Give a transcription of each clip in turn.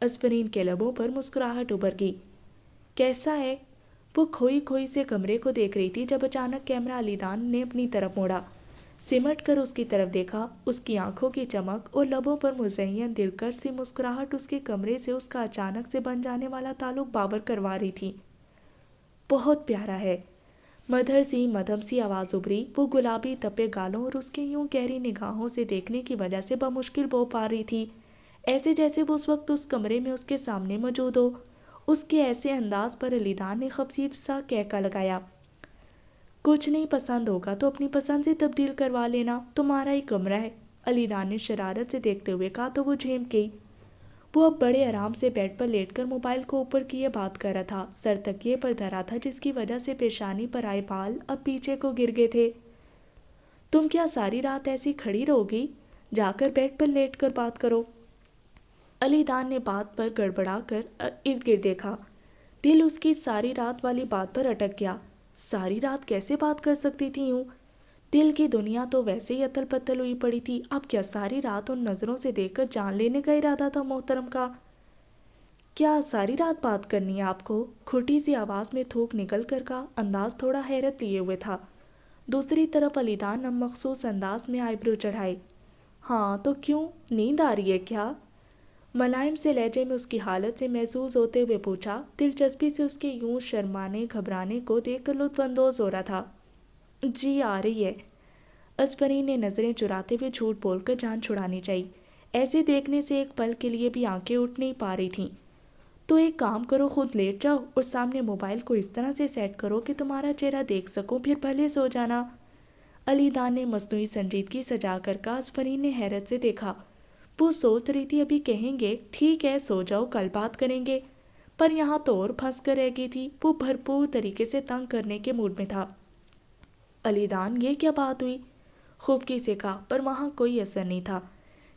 Aspirin کے لبوں پر مسکراہٹ ابھر گئی۔ کیسا ہے؟ وہ کھوئی کھوئی سے کمرے کو دیکھ رہی تھی جب اچانک کیمرہ علی دان نے اپنی طرف موڑا۔ سمٹ کر اس کی طرف دیکھا۔ اس کی آنکھوں کی چمک اور لبوں پر مزین دلکش سی مسکراہٹ اس کے کمرے سے اس کا اچانک سے بن جانے والا تعلق باور کروا رہی تھی۔ بہت پیارا ہے، مدھر سی مدھم سی آواز ابھری۔ وہ گلابی تپے گالوں اور اس کے یوں گہری نگاہوں سے دیکھنے کی وجہ سے بمشکل بو پا رہی تھی، ایسے جیسے وہ اس وقت اس کمرے میں اس کے سامنے موجود ہو۔ اس کے ایسے انداز پر علی دان نے خفیف سا کہکا لگایا۔ کچھ نہیں پسند ہوگا تو اپنی پسند سے تبدیل کروا لینا، تمہارا ہی کمرہ ہے، علی دان نے شرارت سے دیکھتے ہوئے کہا تو وہ جھینپ گئی۔ وہ اب بڑے آرام سے بیڈ پر لیٹ کر موبائل کو اوپر کیے بات کر رہا تھا۔ سر تکیے پر دھرا تھا جس کی وجہ سے پیشانی پر آئے بال اب پیچھے کو گر گئے تھے۔ تم کیا ساری رات ایسی کھڑی رہو گی؟ جا کر بیڈ پر لیٹ کر بات کرو۔ علی دان نے بات پر گڑبڑا کر ارد گرد دیکھا۔ دل اس کی ساری رات والی بات پر اٹک گیا۔ ساری رات کیسے بات کر سکتی تھی یوں؟ دل کی دنیا تو ویسے ہی اتل پتل ہوئی پڑی تھی، اب کیا ساری رات ان نظروں سے دیکھ کر جان لینے کا ارادہ تھا محترم کا؟ کیا ساری رات بات کرنی ہے آپ کو؟ کھوٹی سی آواز میں تھوک نکل کر کا انداز تھوڑا حیرت لیے ہوئے تھا۔ دوسری طرف علی دان اب مخصوص انداز میں آئی برو چڑھائے۔ ہاں تو کیوں، نیند آ رہی ہے کیا؟ ملائم سے لہجے میں اس کی حالت سے محظوظ ہوتے ہوئے پوچھا۔ دلچسپی سے اس کے یوں شرمانے گھبرانے کو دیکھ کر لطف اندوز ہو رہا تھا۔ جی آ رہی ہے۔ اسپرین نے نظریں چراتے ہوئے جھوٹ بول کر جان چھڑانی چاہی۔ ایسے دیکھنے سے ایک پل کے لیے بھی آنکھیں اٹھ نہیں پا رہی تھیں۔ تو ایک کام کرو، خود لیٹ جاؤ اور سامنے موبائل کو اس طرح سے سیٹ کرو کہ تمہارا چہرہ دیکھ سکوں، پھر بھلے سو جانا۔ علی دان نے مصنوعی سنجیدگی سجا کر کہا۔ اسپرین نے حیرت سے دیکھا۔ وہ سوچ رہی تھی ابھی کہیں گے ٹھیک ہے سو جاؤ کل بات کریں گے، پر یہاں تو اور پھنس کر رہ گئی تھی۔ وہ بھرپور طریقے سے تنگ کرنے کے موڈ میں تھا۔ علی دان یہ کیا بات ہوئی؟ خفگی سے کہا، پر وہاں کوئی اثر نہیں تھا۔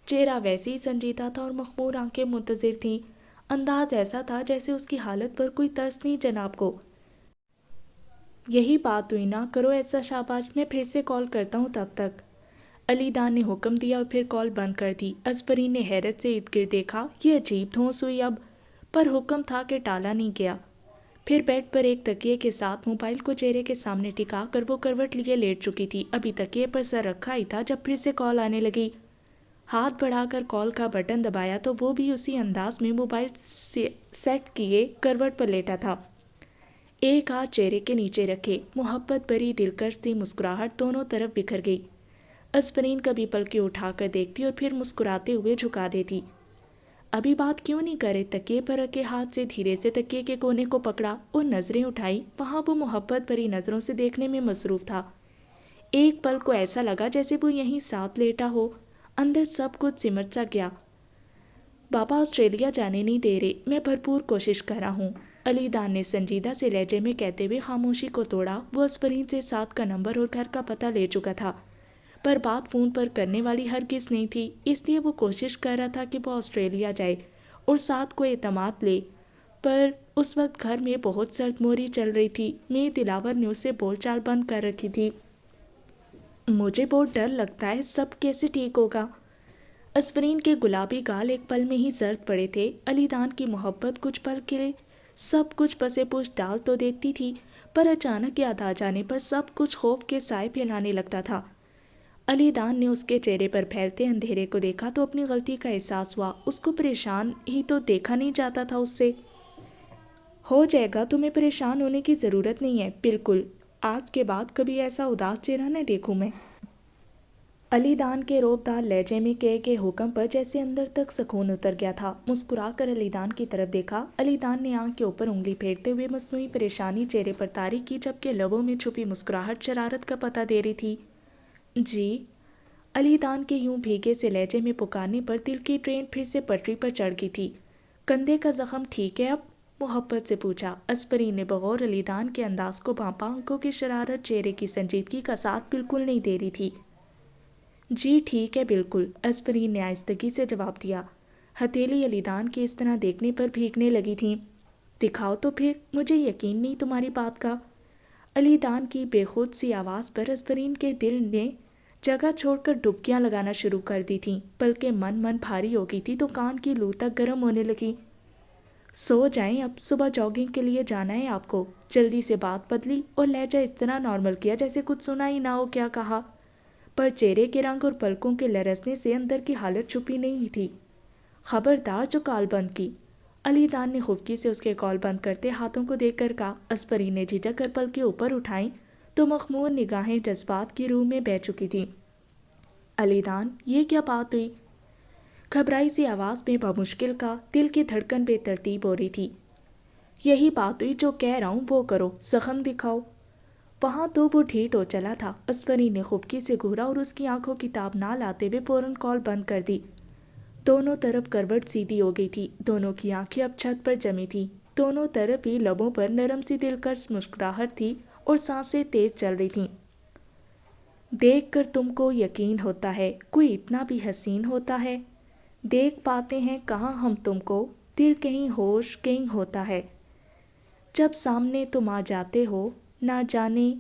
چہرہ ویسے ہی سنجیدہ تھا اور مخمور آنکھیں منتظر تھیں۔ انداز ایسا تھا جیسے اس کی حالت پر کوئی ترس نہیں جناب کو۔ یہی بات ہوئی نا، کرو ایسا شاباش، میں پھر سے کال کرتا ہوں تب تک۔ علی دان نے حکم دیا اور پھر کال بند کر دی۔ اسپرین نے حیرت سے ارد گرد دیکھا۔ یہ عجیب دھونس ہوئی اب، پر حکم تھا کہ ٹالا نہیں گیا۔ پھر بیڈ پر ایک تکیے کے ساتھ موبائل کو چہرے کے سامنے ٹکا کر وہ کروٹ لیے لیٹ چکی تھی۔ ابھی تکیے پر سر رکھا ہی تھا جب پھر سے کال آنے لگی۔ ہاتھ بڑھا کر کال کا بٹن دبایا تو وہ بھی اسی انداز میں موبائل سیٹ کیے کروٹ پر لیٹا تھا، ایک ہاتھ چہرے کے نیچے رکھے۔ محبت بھری دلکش سی مسکراہٹ دونوں طرف بکھر گئی۔ اسپرین کبھی پلکیں اٹھا کر دیکھتی اور پھر مسکراتے ہوئے جھکا دیتی۔ ابھی بات کیوں نہیں کرے؟ تکیے پر رکھے ہاتھ سے دھیرے سے تکیے کے کونے کو پکڑا اور نظریں اٹھائی۔ وہاں وہ محبت بھری نظروں سے دیکھنے میں مصروف تھا۔ ایک پل کو ایسا لگا جیسے وہ یہیں ساتھ لیٹا ہو۔ اندر سب کچھ سمٹ سا گیا۔ بابا آسٹریلیا جانے نہیں دے رہے، میں بھرپور کوشش کر رہا ہوں، علی دان نے سنجیدہ سے لہجے میں کہتے ہوئے خاموشی کو توڑا۔ وہ اسپرین سے ساتھ کا نمبر اور گھر کا پتہ لے چکا تھا، پر بات فون پر کرنے والی ہرگز نہیں تھی، اس لیے وہ کوشش کر رہا تھا کہ وہ آسٹریلیا جائے اور ساتھ کو اعتماد لے۔ پر اس وقت گھر میں بہت سرد موری چل رہی تھی۔ میں دلاور نے اسے بول چال بند کر رکھی تھی۔ مجھے بہت ڈر لگتا ہے، سب کیسے ٹھیک ہوگا؟ اسپرین کے گلابی گال ایک پل میں ہی زرد پڑے تھے۔ علی دان کی محبت کچھ پل کے لیے سب کچھ پسے پوچھ ڈال تو دیتی تھی، پر اچانک یاد آ جانے پر سب کچھ خوف کے سائے پھیلانے لگتا تھا۔ علی دان نے اس کے چہرے پر پھیلتے اندھیرے کو دیکھا تو اپنی غلطی کا احساس ہوا۔ اس کو پریشان ہی تو دیکھا نہیں جاتا تھا اس سے۔ ہو جائے گا، تمہیں پریشان ہونے کی ضرورت نہیں ہے، بالکل، آج کے بعد کبھی ایسا اداس چہرہ نہ دیکھوں میں۔ علی دان کے روب دار لہجے میں کہے کے حکم پر جیسے اندر تک سکون اتر گیا تھا۔ مسکرا کر علی دان کی طرف دیکھا۔ علی دان نے آنکھ کے اوپر انگلی پھیرتے ہوئے مصنوعی پریشانی چہرے پر طاری کی، جبکہ لبوں میں چھپی مسکراہٹ شرارت کا پتہ دے رہی تھی۔ جی؟ علی دان کے یوں بھیگے سے لہجے میں پکارنے پر دل کی ٹرین پھر سے پٹری پر چڑھ گئی تھی۔ کندھے کا زخم ٹھیک ہے اب؟ محبت سے پوچھا۔ اسپرین نے بغور علی دان کے انداز کو بھانپا۔ آنکھوں کی شرارت چہرے کی سنجیدگی کا ساتھ بالکل نہیں دے رہی تھی۔ جی ٹھیک ہے بالکل، اسپرین نے آہستگی سے جواب دیا۔ ہتھیلی علی دان کے اس طرح دیکھنے پر بھیگنے لگی تھیں۔ دکھاؤ تو پھر، مجھے یقین نہیں تمہاری بات کا۔ علی دان کی بے خود سی آواز پر اسپرین کے دل نے جگہ چھوڑ کر ڈبکیاں لگانا شروع کر دی تھیں۔ بلکہ من بھاری ہو گئی تھی تو کان کی لو تک گرم ہونے لگی۔ سو جائیں اب، صبح جاگنگ کے لیے جانا ہے آپ کو۔ جلدی سے بات بدلی اور لہجہ اس طرح نارمل کیا جیسے کچھ سنا ہی نہ ہو کیا کہا، پر چہرے کے رنگ اور پلکوں کے لرزنے سے اندر کی حالت چھپی نہیں تھی۔ خبردار جو کال بند کی۔ علی دان نے خفگی سے اس کے کال بند کرتے ہاتھوں کو دیکھ کر کہا۔ اسپری نے جھجک کر پلکیں اوپر اٹھائیں تو مخمور نگاہیں جذبات کی روح میں بہہ چکی تھیں۔ علی دان، یہ کیا بات ہوئی؟ گھبرائی سی آواز میں بمشکل کہا، دل کی دھڑکن بے ترتیب ہو رہی تھی۔ یہی بات ہوئی جو کہہ رہا ہوں وہ کرو، زخم دکھاؤ۔ وہاں تو وہ ڈھیٹ ہو چلا تھا۔ اسپری نے خفگی سے گھورا اور اس کی آنکھوں کی تاب نہ لاتے ہوئے فوراً کال بند کر دی۔ دونوں طرف کروٹ سیدھی ہو گئی تھی، دونوں کی آنکھیں اب چھت پر جمی تھی، دونوں طرف ہی لبوں پر نرم سی دلکش مسکراہٹ تھی اور سانسیں تیز چل رہی تھیں۔ دیکھ کر تم کو یقین ہوتا ہے کوئی اتنا بھی حسین ہوتا ہے؟ دیکھ پاتے ہیں کہاں ہم تم کو، دل کہیں ہوش کہیں ہوتا ہے۔ جب سامنے تم آ جاتے ہو نہ جانے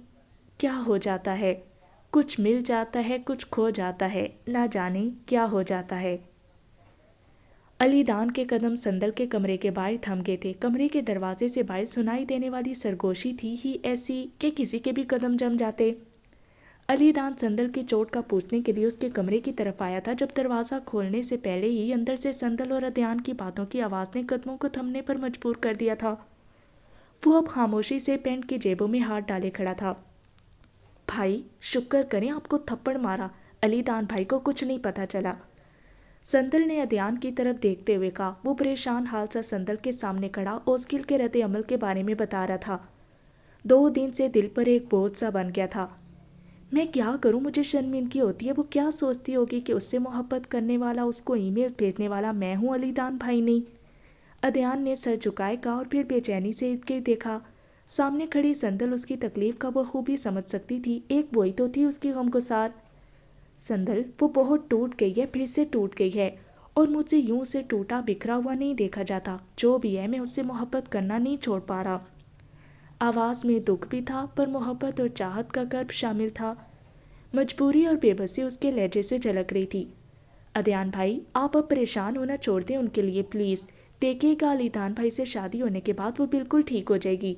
کیا ہو جاتا ہے، کچھ مل جاتا ہے کچھ کھو جاتا ہے، نہ جانے کیا ہو جاتا ہے۔ علی دان کے قدم صندل کے کمرے کے باہر تھم گئے تھے۔ کمرے کے دروازے سے باہر سنائی دینے والی سرگوشی تھی ہی ایسی کہ کسی کے بھی قدم جم جاتے۔ علی دان صندل کی چوٹ کا پوچھنے کے لیے اس کے کمرے کی طرف آیا تھا جب دروازہ کھولنے سے پہلے ہی اندر سے صندل اور ادیان کی باتوں کی آواز نے قدموں کو تھمنے پر مجبور کر دیا تھا۔ وہ اب خاموشی سے پینٹ کی جیبوں میں ہاتھ ڈالے کھڑا تھا۔ بھائی، شکر کریں آپ کو تھپڑ مارا، علی دان بھائی کو کچھ نہیں پتا چلا، صندل نے ادیان کی طرف دیکھتے ہوئے کہا۔ وہ پریشان حال سا صندل کے سامنے کھڑا اوسکل کے رد عمل کے بارے میں بتا رہا تھا۔ 2 دن سے دل پر ایک بوجھ سا بن گیا تھا۔ میں کیا کروں، مجھے شرمندگی ہوتی ہے، وہ کیا سوچتی ہوگی کہ اس سے محبت کرنے والا، اس کو ای میل بھیجنے والا میں ہوں، علی دان بھائی نہیں۔ ادیان نے سر جھکائے کہا اور پھر بے چینی سے ارد گرد دیکھا۔ سامنے کھڑی صندل اس کی تکلیف کا بخوبی سمجھ سکتی تھی، ایک وہی تو تھی اس کی غمگسار صندل۔ وہ بہت ٹوٹ گئی ہے، پھر سے ٹوٹ گئی ہے، اور مجھ سے یوں اسے ٹوٹا بکھرا ہوا نہیں دیکھا جاتا۔ جو بھی ہے، میں اس سے محبت کرنا نہیں چھوڑ پا رہا۔ آواز میں دکھ بھی تھا پر محبت اور چاہت کا کرب شامل تھا۔ مجبوری اور بے بسی اس کے لہجے سے جھلک رہی تھی۔ ادیان بھائی، آپ اب پریشان ہونا چھوڑ دیں ان کے لیے پلیز، دیکھیے گا علی دان بھائی سے شادی ہونے کے بعد وہ بالکل ٹھیک ہو جائے گی،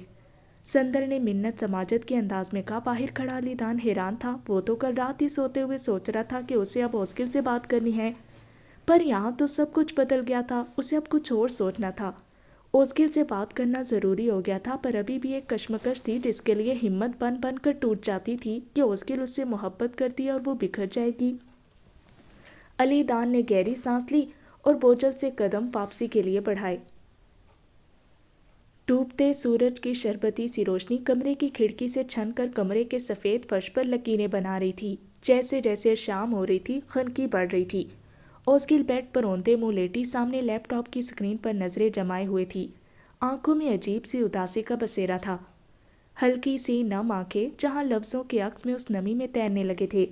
صندل نے منت سماجت کے انداز میں کہا۔ باہر کھڑا علی دان حیران تھا۔ وہ تو کل رات ہی سوتے ہوئے سوچ رہا تھا کہ اسے اب اوسکل سے بات کرنی ہے، پر یہاں تو سب کچھ بدل گیا تھا، اسے اب کچھ اور سوچنا تھا۔ اوسکل سے بات کرنا ضروری ہو گیا تھا، پر ابھی بھی ایک کشمکش تھی جس کے لیے ہمت بن بن کر ٹوٹ جاتی تھی کہ اوسکل اس سے محبت کرتی ہے اور وہ بکھر جائے گی۔ علی دان نے گہری سانس لی اور بوجھل سے قدم واپسی کے لیے بڑھائے۔ ڈوبتے سورج کی شربتی سی روشنی کمرے کی کھڑکی سے چھن کر کمرے کے سفید فرش پر لکیریں بنا رہی تھی۔ جیسے جیسے شام ہو رہی تھی خنکی بڑھ رہی تھی۔ اوسکل بیڈ پر اوندے منہ لیٹی سامنے لیپ ٹاپ کی اسکرین پر نظریں جمائے ہوئے تھی۔ آنکھوں میں عجیب سی اداسی کا بسیرا تھا، ہلکی سی نم آنکھیں جہاں لفظوں کے عکس میں اس نمی میں تیرنے لگے تھے۔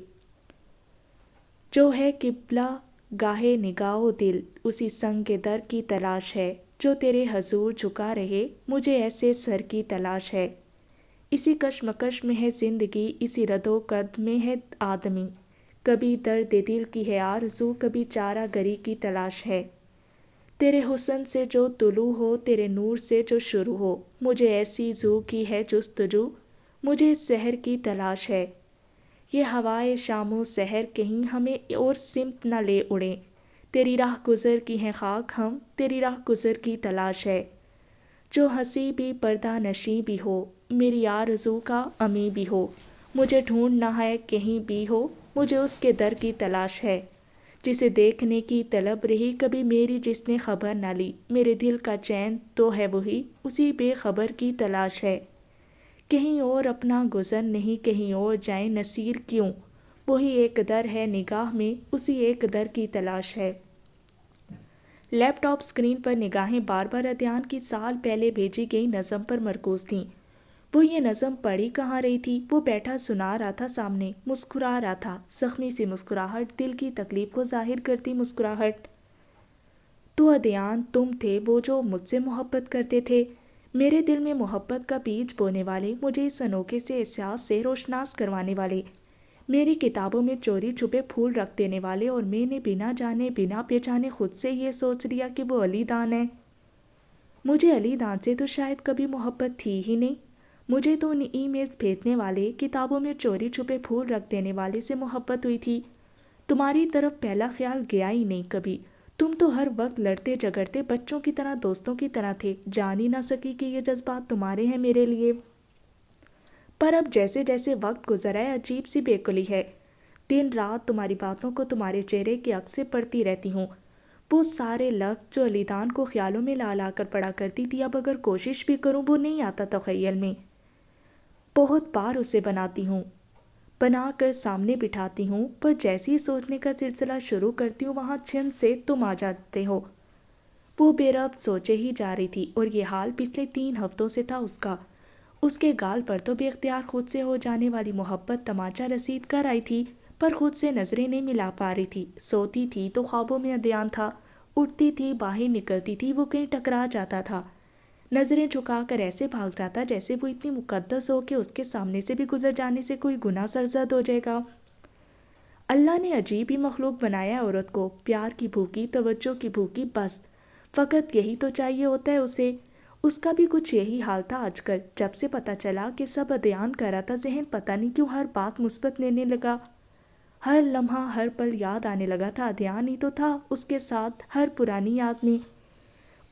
جو ہے قبلہ گاہے نگاہ و دل، اسی سنگ در کی تلاش ہے، جو تیرے حضور جھکا رہے، مجھے ایسے سر کی تلاش ہے۔ اسی کشمکش میں ہے زندگی، اسی رد و قد میں ہے آدمی، کبھی درد دل کی ہے آرزو، کبھی چارہ گری کی تلاش ہے۔ تیرے حسن سے جو طلوع ہو، تیرے نور سے جو شروع ہو، مجھے ایسی ذو کی ہے جستجو، مجھے اس سحر کی تلاش ہے۔ یہ ہوائے شام و سحر کہیں ہمیں اور سمت نہ لے اڑیں، تیری راہ گزر کی ہیں خاک ہم، تیری راہ گزر کی تلاش ہے۔ جو ہنسی بھی پردہ نشیں بھی ہو، میری آرزو کا امی بھی ہو، مجھے ڈھونڈ نہ ہے کہیں بھی ہو، مجھے اس کے در کی تلاش ہے۔ جسے دیکھنے کی طلب رہی کبھی میری جس نے خبر نہ لی، میرے دل کا چین تو ہے وہی، اسی بے خبر کی تلاش ہے۔ کہیں اور اپنا گزر نہیں، کہیں اور جائیں نصیر کیوں، وہی ایک در ہے نگاہ میں، اسی ایک در کی تلاش ہے۔ لیپ ٹاپ اسکرین پر نگاہیں بار بار ادیان کی سال پہلے بھیجی گئی نظم پر مرکوز تھیں۔ وہ یہ نظم پڑھ ہی کہاں رہی تھی، وہ بیٹھا سنا رہا تھا سامنے، مسکرا رہا تھا، زخمی سی مسکراہٹ، دل کی تکلیف کو ظاہر کرتی مسکراہٹ۔ تو ادیان تم تھے وہ جو مجھ سے محبت کرتے تھے، میرے دل میں محبت کا بیج بونے والے، مجھے اس انوکھے سے احساس سے روشناس کروانے والے، میری کتابوں میں چوری چھپے پھول رکھ دینے والے، اور میں نے بنا جانے بنا پہچانے خود سے یہ سوچ لیا کہ وہ علی دان ہے۔ مجھے علی دان سے تو شاید کبھی محبت تھی ہی نہیں. مجھے تو ان ای میلز بھیجنے والے، کتابوں میں چوری چھپے پھول رکھ دینے والے سے محبت ہوئی تھی. تمہاری طرف پہلا خیال گیا ہی نہیں کبھی. تم تو ہر وقت لڑتے جھگڑتے بچوں کی طرح، دوستوں کی طرح تھے. جان ہی نہ سکی کہ یہ جذبات تمہارے ہیں میرے لیے. پر اب جیسے جیسے وقت گزرا ہے، عجیب سی بےقلی ہے. دن رات تمہاری باتوں کو تمہارے چہرے کے عکس سے پڑھتی رہتی ہوں. وہ سارے لفظ جو علی دان کو خیالوں میں لا لا کر پڑھا کرتی تھی، اب اگر کوشش بھی کروں وہ نہیں آتا تخیل میں. بہت بار اسے بناتی ہوں، بنا کر سامنے بٹھاتی ہوں، پر جیسے ہی سوچنے کا سلسلہ شروع کرتی ہوں وہاں چھن سے تم آ جاتے ہو. وہ بے ربط سوچے ہی جا رہی تھی، اور یہ حال پچھلے 3 ہفتوں سے تھا اس کا. اس کے گال پر تو بے اختیار خود سے ہو جانے والی محبت تماچا رسید کر آئی تھی، پر خود سے نظریں نہیں ملا پا رہی تھی. سوتی تھی تو خوابوں میں ادیان تھا، اٹھتی تھی باہر نکلتی تھی وہ کہیں ٹکرا جاتا تھا. نظریں جھکا کر ایسے بھاگ جاتا جیسے وہ اتنی مقدس ہو کہ اس کے سامنے سے بھی گزر جانے سے کوئی گناہ سرزد ہو جائے گا. اللہ نے عجیب ہی مخلوق بنایا ہے عورت کو، پیار کی بھوکی، توجہ کی بھوکی، بس فقط یہی تو چاہیے ہوتا ہے اسے. اس کا بھی کچھ یہی حال تھا آج کل. جب سے پتہ چلا کہ سب ادیان کر رہا تھا، ذہن پتہ نہیں کیوں ہر بات مثبت لینے لگا. ہر لمحہ ہر پل یاد آنے لگا تھا ادیان ہی تو تھا اس کے ساتھ، ہر پرانی یاد میں،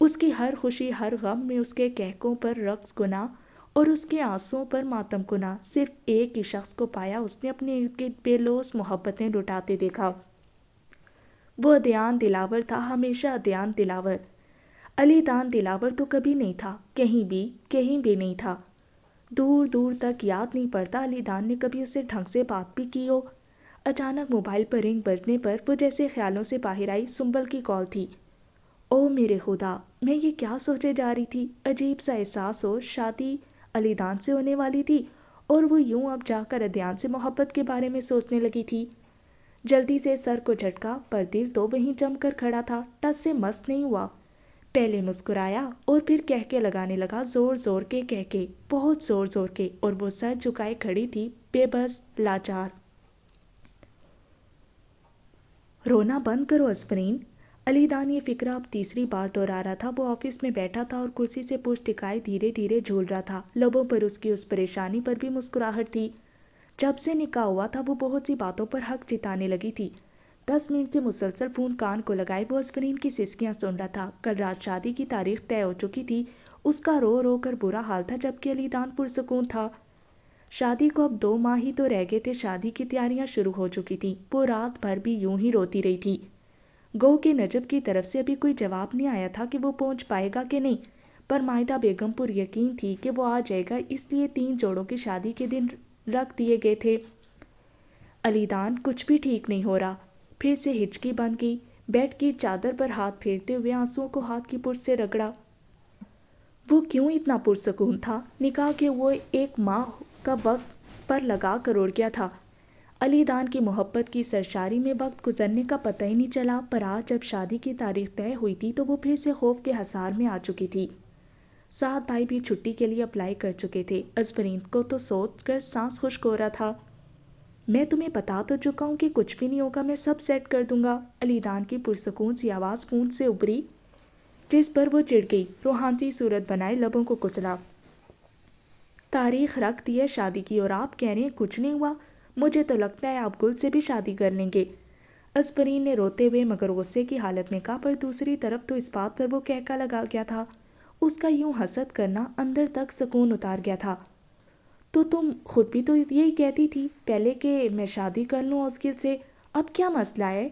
اس کی ہر خوشی ہر غم میں، اس کے قہقہوں پر رقص گنا اور اس کے آنسوؤں پر ماتم گنا. صرف ایک ہی شخص کو پایا اس نے اپنے ارد گرد بے لوث محبتیں لٹاتے دیکھا. وہ ادیان دلاور تھا، ہمیشہ ادیان دلاور. علی دان دلاور تو کبھی نہیں تھا، کہیں بھی نہیں تھا. دور دور تک یاد نہیں پڑتا علی دان نے کبھی اسے ڈھنگ سے بات بھی کی ہو. اچانک موبائل پر رنگ بجنے پر وہ جیسے خیالوں سے باہر آئی. سنبل کی کال تھی. او میرے خدا، میں یہ کیا سوچے جا رہی تھی. عجیب سا احساس ہو. شادی علی دان سے ہونے والی تھی اور وہ یوں اب جا کر ادیان سے محبت کے بارے میں سوچنے لگی تھی. جلدی سے سر کو جھٹکا، پر دل تو وہیں جم کر کھڑا تھا، ٹس سے مس نہیں ہوا. پہلے مسکرایا اور پھر کہکے لگانے لگا، زور زور کے کہکے، بہت زور زور کے، اور وہ سر جھکائے کھڑی تھی، بے بس، لاچار. رونا بند کرو آفرین. علی دان یہ فکرہ اب تیسری بار دہرا رہا تھا. وہ آفس میں بیٹھا تھا اور کرسی سے پشت ٹکائے دھیرے دھیرے جھول رہا تھا. لبوں پر اس کی اس پریشانی پر بھی مسکراہٹ تھی. جب سے نکاح ہوا تھا وہ بہت سی باتوں پر حق جتانے لگی تھی. 10 منٹ سے مسلسل فون کان کو لگائے وہ آفرین کی سسکیاں سن رہا تھا. کل رات شادی کی تاریخ طے ہو چکی تھی. اس کا رو رو کر برا حال تھا، جبکہ علی دان پرسکون تھا. شادی کو اب 2 ماہ ہی تو رہ گئے تھے. شادی کی تیاریاں شروع ہو چکی تھیں. وہ رات بھر بھی یوں ہی روتی رہی تھی. گو کہ نجب کی طرف سے ابھی کوئی جواب نہیں آیا تھا کہ وہ پہنچ پائے گا کہ نہیں، پر مائدہ بیگم پر یقین تھی کہ وہ آ جائے گا، اس لیے 3 جوڑوں کی شادی کے دن رکھ دیے گئے تھے. علی دان کچھ بھی ٹھیک نہیں ہو رہا. پھر سے ہچکی بن گئی. بیڈ کی چادر پر ہاتھ پھیرتے ہوئے آنسوؤں کو ہاتھ کی پشت سے رگڑا. وہ کیوں اتنا پرسکون تھا؟ نکاح کے وہ 1 ماہ کا وقت پر لگا کر اڑ گیا تھا. علی دان کی محبت کی سرشاری میں وقت گزرنے کا پتہ ہی نہیں چلا. پر آج جب شادی کی تاریخ طے ہوئی تھی تو وہ پھر سے خوف کے حصار میں آ چکی تھی. 7 بھائی بھی چھٹی کے لیے اپلائی کر چکے تھے. آفرین کو تو سوچ کر سانس خشک ہو رہا تھا. میں تمہیں بتا تو چکا ہوں کہ کچھ بھی نہیں ہوگا، میں سب سیٹ کر دوں گا. علی دان کی پرسکون سی آواز فون سے ابھری، جس پر وہ چڑ گئی. روحانی صورت بنائے لبوں کو کچلا. تاریخ رکھ دی ہے شادی کی اور آپ کہہ رہے ہیں کچھ نہیں ہوا. مجھے تو لگتا ہے آپ گل سے بھی شادی کر لیں گے. آفرین نے روتے ہوئے مگر غصے کی حالت میں کہا. پر دوسری طرف تو اس بات پر وہ کہکا لگا گیا تھا. اس کا یوں حسد کرنا اندر تک سکون اتار گیا تھا. تو تم خود بھی تو یہی کہتی تھی پہلے کہ میں شادی کر لوں اسکل سے، اب کیا مسئلہ ہے؟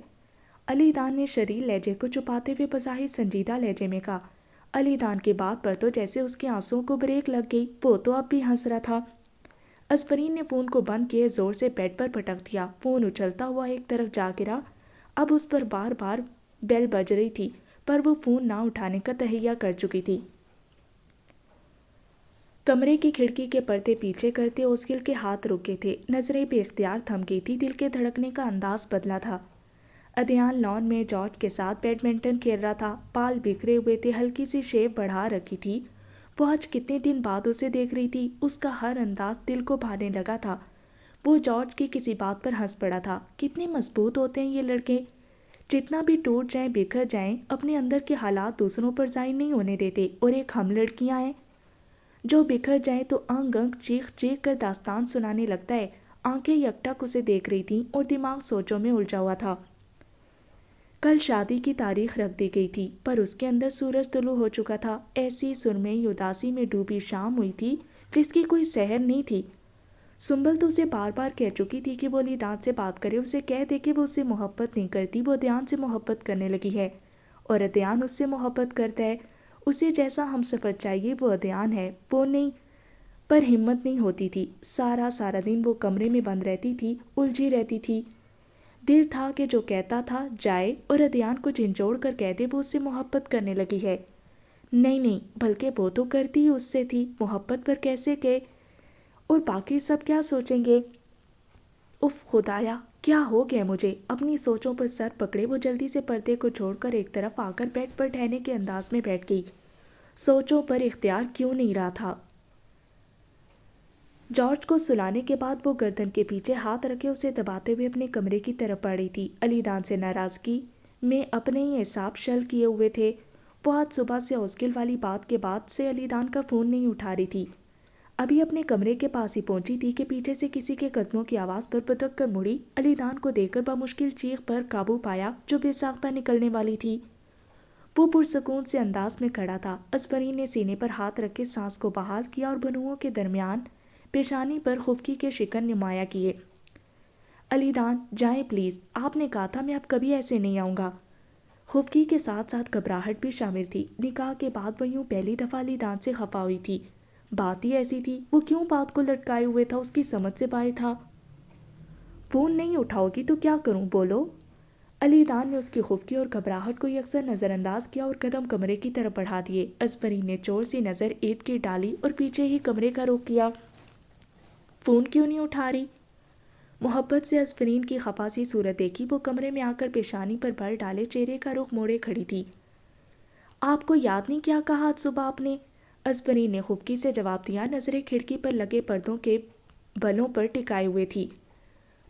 علی دان نے شریر لہجے کو چھپاتے ہوئے بظاہر سنجیدہ لہجے میں کہا. علی دان کی بات پر تو جیسے اس کے آنسوؤں کو بریک لگ گئی. وہ تو اب بھی ہنس رہا تھا. آفرین نے فون کو بند کیے زور سے بیڈ پر پٹک دیا. فون اچھلتا ہوا ایک طرف جا گرا. اب اس پر بار بار بیل بج رہی تھی، پر وہ فون نہ اٹھانے کا تہیہ کر چکی تھی. کمرے کی کھڑکی کے پردے پیچھے کرتے اوسگل کے ہاتھ رکے تھے. نظریں بے اختیار تھم گئی تھی. دل کے دھڑکنے کا انداز بدلا تھا. ادیان لان میں جارج کے ساتھ بیڈمنٹن کھیل رہا تھا. بال بکھرے ہوئے تھے، ہلکی سی شیو بڑھا رکھی تھی. وہ آج کتنے دن بعد اسے دیکھ رہی تھی. اس کا ہر انداز دل کو بھانے لگا تھا. وہ جارج کی کسی بات پر ہنس پڑا تھا. کتنے مضبوط ہوتے ہیں یہ لڑکے، جتنا بھی ٹوٹ جائیں بکھر جائیں اپنے اندر کے حالات دوسروں پر ظاہر نہیں ہونے دیتے، اور ایک ہم لڑکیاں ہیں جو بکھر جائیں تو انگ انگ چیخ چیخ کر داستان سنانے لگتا ہے۔ آنکھیں یکٹک اسے دیکھ رہی تھیں اور دماغ سوچوں میں الجھا ہوا تھا۔ کل شادی کی تاریخ رکھ دی گئی تھی، پر اس کے اندر سورج طلوع ہو چکا تھا۔ ایسی سرمئی اداسی میں ڈوبی شام ہوئی تھی جس کی کوئی سحر نہیں تھی۔ سنبل تو اسے بار بار کہہ چکی تھی کہ وہ علیدان سے بات کرے، اسے کہہ دے کہ وہ اس سے محبت نہیں کرتی، وہ عدیان سے محبت کرنے لگی ہے، اور عدیان اس سے محبت کرتا ہے۔ اسے جیسا ہم سفر چاہیے وہ عدیان ہے، وہ نہیں۔ پر ہمت نہیں ہوتی تھی۔ سارا دن وہ کمرے میں بند رہتی تھی، الجھی رہتی تھی۔ دل تھا کہ جو کہتا تھا جائے اور عدیان کو جھنجھوڑ کر کہہ دے وہ اس سے محبت کرنے لگی ہے۔ نہیں، بلکہ وہ تو کرتی ہی اس سے تھی، محبت پر کیسے کہ، اور باقی سب کیا سوچیں گے۔ اف خدایا، کیا ہو گیا مجھے؟ اپنی سوچوں پر سر پکڑے وہ جلدی سے پردے کو چھوڑ کر ایک طرف آ کر بیڈ پر ٹہنے کے انداز میں بیٹھ گئی۔ سوچوں پر اختیار کیوں نہیں رہا تھا۔ جارج کو سلانے کے بعد وہ گردن کے پیچھے ہاتھ رکھے اسے دباتے ہوئے اپنے کمرے کی طرف بڑھی تھی۔ علیدان سے ناراضگی میں اپنے ہی اعصاب شل کیے ہوئے تھے۔ وہ آج صبح سے اوزگل والی بات کے بعد سے علیدان کا فون نہیں اٹھا رہی تھی۔ ابھی اپنے کمرے کے پاس ہی پہنچی تھی کہ پیچھے سے کسی کے قدموں کی آواز پر پتک کر مڑی۔ علیدان کو دیکھ کر بمشکل چیخ پر قابو پایا جو بے ساختہ نکلنے والی تھی۔ وہ پرسکون سے انداز میں کھڑا تھا۔ اصفرین نے سینے پر ہاتھ رکھ کے سانس کو بحال کیا اور بنوؤں کے درمیان پیشانی پر خفگی کے شکن نمایاں کیے۔ علیدان جائیں پلیز، آپ نے کہا تھا میں اب کبھی ایسے نہیں آؤں گا۔ خفگی کے ساتھ ساتھ گھبراہٹ بھی شامل تھی۔ نکاح کے بعد وہ یوں پہلی دفعہ علیدان سے خفا ہوئی تھی۔ بات ہی ایسی تھی، وہ کیوں بات کو لٹکائے ہوئے تھا، اس کی سمجھ سے باہر تھا۔ فون نہیں اٹھاؤ گی تو کیا کروں، بولو۔ علیدان نے اس کی خفگی اور گھبراہٹ کو یکسر نظر انداز کیا اور قدم کمرے کی طرف بڑھا دیے۔ اصفرین نے چور سی نظر عید کی ڈالی اور پیچھے ہی کمرے کا رخ کیا۔ فون کیوں نہیں اٹھا رہی؟ محبت سے اصفرین کی خفا سی صورت دیکھی وہ کمرے میں آ کر پیشانی پر بل ڈالے چہرے کا رخ موڑے کھڑی تھی۔ آپ کو یاد نہیں کیا کہا آج صبح آپ نے؟ اصفرین نے خفگی سے جواب دیا، نظریں کھڑکی پر لگے پردوں کے بلوں پر ٹکائے ہوئے تھی۔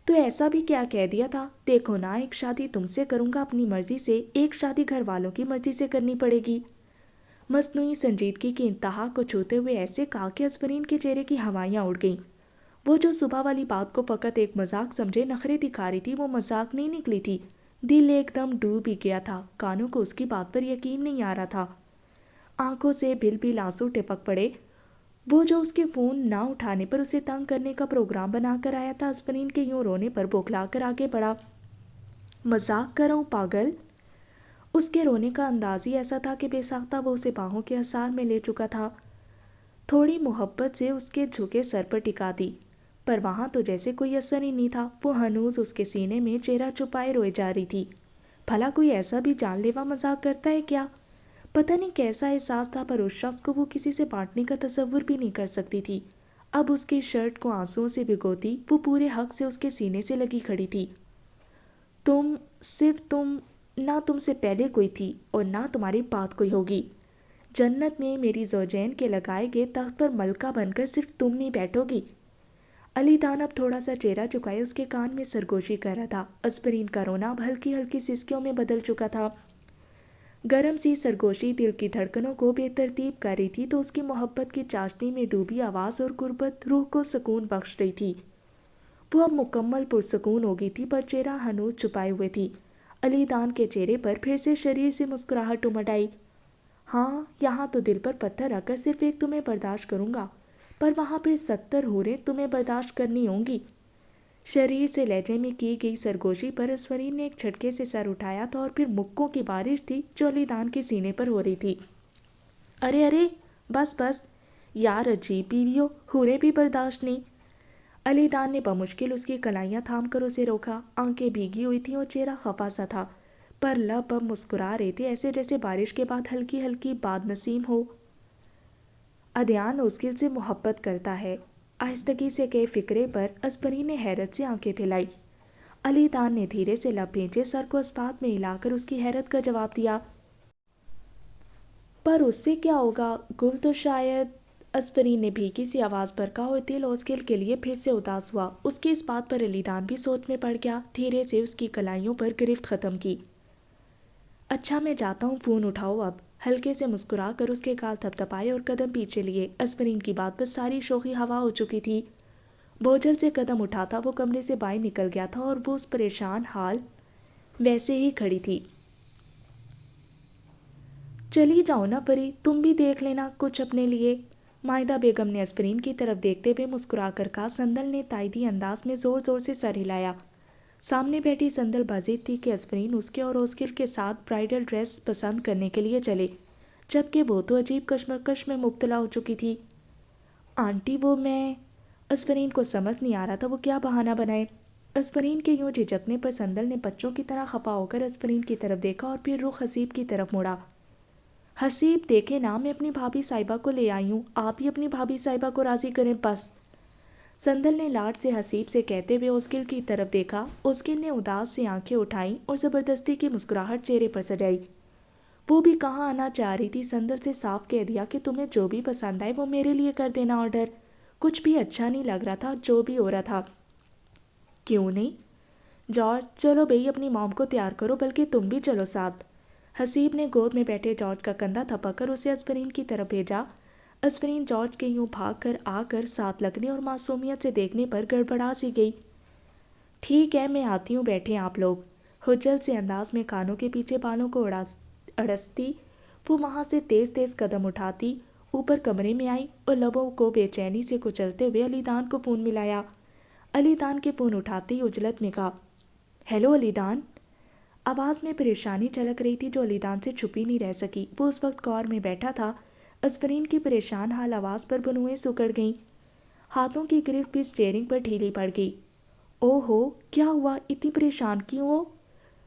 تو ایسا بھی کیا کہہ دیا تھا؟ دیکھو نا، ایک شادی تم سے کروں گا اپنی مرضی سے، ایک شادی گھر والوں کی مرضی سے کرنی پڑے گی۔ مصنوعی سنجیدگی کی انتہا کو چھوتے ہوئے ایسے کہا کہ اصفرین کے چہرے کی ہوائیاں اڑ گئیں۔ وہ جو صبح والی بات کو فقط ایک مذاق سمجھے نخرے دکھا رہی تھی، وہ مذاق نہیں نکلی تھی۔ دل ایک دم ڈوب ہی گیا تھا، کانوں کو اس کی بات پر یقین نہیں آ رہا تھا۔ آنکھوں سے بل بل آنسو ٹپک پڑے۔ وہ جو اس کے فون نہ اٹھانے پر اسے تنگ کرنے کا پروگرام بنا کر آیا تھا، اصفرین کے یوں رونے پر بوکھلا کر آگے بڑھا۔ مذاق کر رہا ہوں پاگل؟ اس کے رونے کا انداز ہی ایسا تھا کہ بے ساختہ وہ اسے باہوں کے حصار میں لے چکا تھا۔ تھوڑی محبت سے اس کے جھکے سر پر ٹکا دی، پر وہاں تو جیسے کوئی اثر ہی نہیں تھا۔ وہ ہنوز اس کے سینے میں چہرہ چھپائے روئے جا رہی تھی۔ بھلا کوئی ایسا بھی جان لیوا مذاق کرتا ہے کیا؟ پتہ نہیں کیسا احساس تھا، پر اس شخص کو وہ کسی سے بانٹنے کا تصور بھی نہیں کر سکتی تھی۔ اب اس کی شرٹ کو آنسوؤں سے بھگوتی وہ پورے حق سے اس کے سینے سے لگی کھڑی تھی۔ صرف تم، نہ تم سے پہلے کوئی تھی اور نہ تمہاری بات کوئی ہوگی۔ جنت میں میری زوجین کے لگائے گئے تخت پر ملکہ بن کر صرف تم ہی بیٹھو گی۔ علیدان اب تھوڑا سا چہرہ چکائے اس کے کان میں سرگوشی کر رہا تھا۔ اصفرین کا رونا اب ہلکی ہلکی سسکیوں میں بدل چکا تھا۔ گرم سی سرگوشی دل کی دھڑکنوں کو بے ترتیب کر رہی تھی تو اس کی محبت کی چاشنی میں ڈوبی آواز اور قربت روح کو سکون بخش رہی تھی۔ وہ اب مکمل پرسکون ہو گئی تھی، پر چہرہ ہنوز چھپائے ہوئے تھی۔ علیدان کے چہرے پر پھر سے شریر سے مسکراہٹ امڈ آئی۔ ہاں، یہاں تو دل پر پتھر رکھ کر صرف ایک تمہیں برداشت کروں گا، پر وہاں پھر 70 حوریں تمہیں برداشت کرنی ہوں گی۔ شریر سے لہجے میں کی گئی سرگوشی پر اصفرین نے ایک جھٹکے سے سر اٹھایا تھا اور پھر مکوں کی بارش تھی جو علیدان کے سینے پر ہو رہی تھی۔ ارے بس یار، عجیب بیوی ہو، حوریں بھی برداشت نہیں۔ علیدان نے بمشکل اس کی کلائیاں تھام کر اسے روکا۔ آنکھیں بھیگی ہوئی تھیں اور چہرہ خفا سا تھا، پر لب اب مسکرا رہے تھے، ایسے جیسے بارش کے بعد ہلکی ہلکی باد نسیم ہو۔ عدیان اوزگل سے محبت کرتا ہے، آہستگی سے کہے فکرے پر اصفرین نے حیرت سے آنکھیں پھیلائی۔ علیدان نے دھیرے سے لب بھینچے، سر کو اسپات میں ہلا کر اس کی حیرت کا جواب دیا۔ پر اس سے کیا ہوگا؟ گل تو شاید، اصفرین نے بھیگی سی آواز پر کہا اور دل اوزگل کے لیے پھر سے اداس ہوا۔ اس کی اس بات پر علیدان بھی سوچ میں پڑ گیا۔ دھیرے سے اس کی کلائیوں پر گرفت ختم کی۔ اچھا میں جاتا ہوں، فون اٹھاؤ اب۔ ہلکے سے مسکرا کر اس کے گال تھپتھپائے اور قدم پیچھے لیے۔ اسپرین کی بات پر ساری شوخی ہوا ہو چکی تھی۔ بوجھل سے قدم اٹھاتا وہ کمرے سے باہر نکل گیا تھا اور وہ اس پریشان حال ویسے ہی کھڑی تھی۔ چلی جاؤ نا پری، تم بھی دیکھ لینا کچھ اپنے لیے۔ مائدہ بیگم نے اسپرین کی طرف دیکھتے ہوئے مسکرا کر کہا۔ سندل نے تائیدی انداز میں زور زور سے سر ہلایا۔ سامنے بیٹھی سندل بازید تھی کہ اسپرین اس کے اور اوسکر کے ساتھ برائڈل ڈریس پسند کرنے کے لیے چلے، جبکہ وہ تو عجیب کشمکش میں مبتلا ہو چکی تھی۔ آنٹی وہ میں… اسپرین کو سمجھ نہیں آ رہا تھا وہ کیا بہانہ بنائے۔ اسپرین کے یوں جھجکنے پر سندل نے بچوں کی طرح خفا ہو کر اسپرین کی طرف دیکھا اور پھر رخ حسیب کی طرف موڑا۔ حسیب دیکھے نا، میں اپنی بھابھی صاحبہ کو لے آئی ہوں، آپ ہی اپنی بھابھی صاحبہ کو راضی کریں بس۔ سندل نے لاڈ سے حسیب سے کہتے ہوئے اوسکل کی طرف دیکھا۔ اوسکل نے اداس سے آنکھیں اٹھائیں اور زبردستی کی مسکراہٹ چہرے پر سجائی۔ وہ بھی کہاں آنا چاہ رہی تھی، سندل سے صاف کہہ دیا کہ تمہیں جو بھی پسند آئے وہ میرے لیے کر دینا آرڈر۔ کچھ بھی اچھا نہیں لگ رہا تھا جو بھی ہو رہا تھا۔ کیوں نہیں؟ جارج، چلو بھئی اپنی موم کو تیار کرو، بلکہ تم بھی چلو ساتھ۔ حسیب نے گود میں بیٹھے جارج کا کندھا تھپا کر اسے اسپرین کی طرف بھیجا۔ اسپرین جارج کے یوں بھاگ کر آ کر ساتھ لگنے اور معصومیت سے دیکھنے پر گڑبڑا سی گئی۔ ٹھیک ہے میں آتی ہوں، بیٹھیں آپ لوگ۔ حجل سے انداز میں کانوں کے پیچھے بالوں کو اڑستی وہ وہاں سے تیز تیز قدم اٹھاتی اوپر کمرے میں آئی اور لبوں کو بے چینی سے کچلتے ہوئے علی دان کو فون ملایا۔ علی دان کے فون اٹھاتے ہی عجلت میں کہا، ہیلو علی دان۔ آواز میں پریشانی جھلک رہی تھی جو علی دان سے چھپی نہیں رہ سکی۔ وہ اس وقت کار میں بیٹھا تھا۔ اسپرین کی پریشان حال آواز پر بنوئیں سکڑ گئیں۔ ہاتھوں کی گرفت بھی اسٹیئرنگ پر ڈھیلی پڑ گئی۔ او ہو، کیا ہوا، اتنی پریشان کیوں ہو؟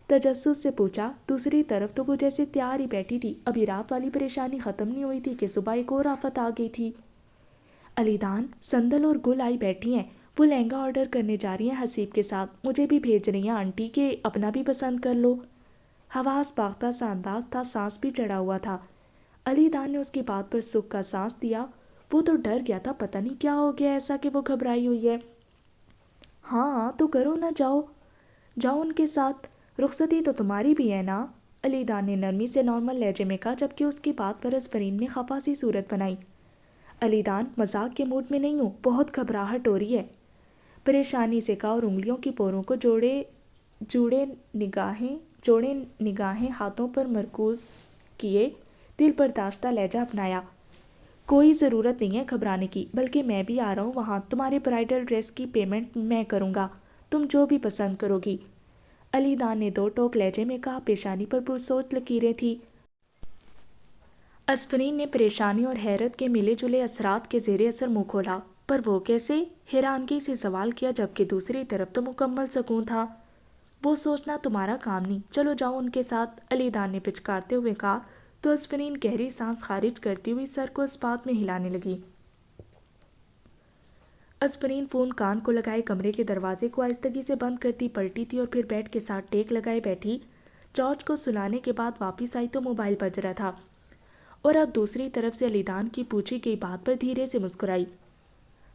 تجسس سے پوچھا۔ دوسری طرف تو وہ جیسے تیار ہی بیٹھی تھی، ابھی رات والی پریشانی ختم نہیں ہوئی تھی کہ صبح ایک اور آفت آ گئی تھی۔ علی دان، سندل اور گل آئی بیٹھی ہیں، وہ لہنگا آرڈر کرنے جا رہی ہیں حسیب کے ساتھ، مجھے بھی بھیج رہی ہیں آنٹی کہ اپنا بھی پسند کر لو۔ حواس باختہ سا انداز تھا، سانس بھی چڑھا ہوا تھا۔ علی دان نے اس کی بات پر سکھ کا سانس دیا۔ وہ تو ڈر گیا تھا، پتہ نہیں کیا ہو گیا ایسا کہ وہ گھبرائی ہوئی ہے۔ ہاں تو کرو نا، جاؤ جاؤ ان کے ساتھ، رخصتی تو تمہاری بھی ہے نا، علی دان نے نرمی سے نارمل لہجے میں کہا، جبکہ اس کی بات پر اسپرین نے خفا سی صورت بنائی۔ علی دان، مذاق کے موڈ میں نہیں ہوں، بہت گھبراہٹ ہو رہی ہے، پریشانی سے کہا اور انگلیوں کی پوروں کو جوڑے نگاہیں ہاتھوں پر مرکوز کیے دل برداشتہ لہجہ اپنایا۔ کوئی ضرورت نہیں ہے گھبرانے کی، بلکہ میں بھی آ رہا ہوں وہاں، تمہارے برائڈل ڈریس کی پیمنٹ میں کروں گا، تم جو بھی پسند کرو گی، علی دان نے دو ٹوک لہجے میں کہا۔ پیشانی پر پرسوچ لکیریں تھیں۔ اسپرین نے پریشانی اور حیرت کے ملے جلے اثرات کے زیر اثر منہ کھولا۔ پر وہ کیسے؟ حیرانگی سے سوال کیا، جبکہ دوسری طرف تو مکمل سکون تھا۔ وہ سوچنا تمہارا کام نہیں، چلو جاؤ ان کے ساتھ، علی دان نے پچکارتے ہوئے کہا تو اسپرین گہری سانس خارج کرتی ہوئی سر کو اس بات میں ہلانے لگی۔ اسپرین فون کان کو لگائے کمرے کے دروازے کو آہستگی سے بند کرتی پلٹی تھی اور پھر بیڈ کے ساتھ ٹیک لگائے بیٹھی۔ جارج کو سلانے کے بعد واپس آئی تو موبائل بج رہا تھا اور اب دوسری طرف سے علی دان کی پوچھی گئی بات پر دھیرے سے مسکرائی۔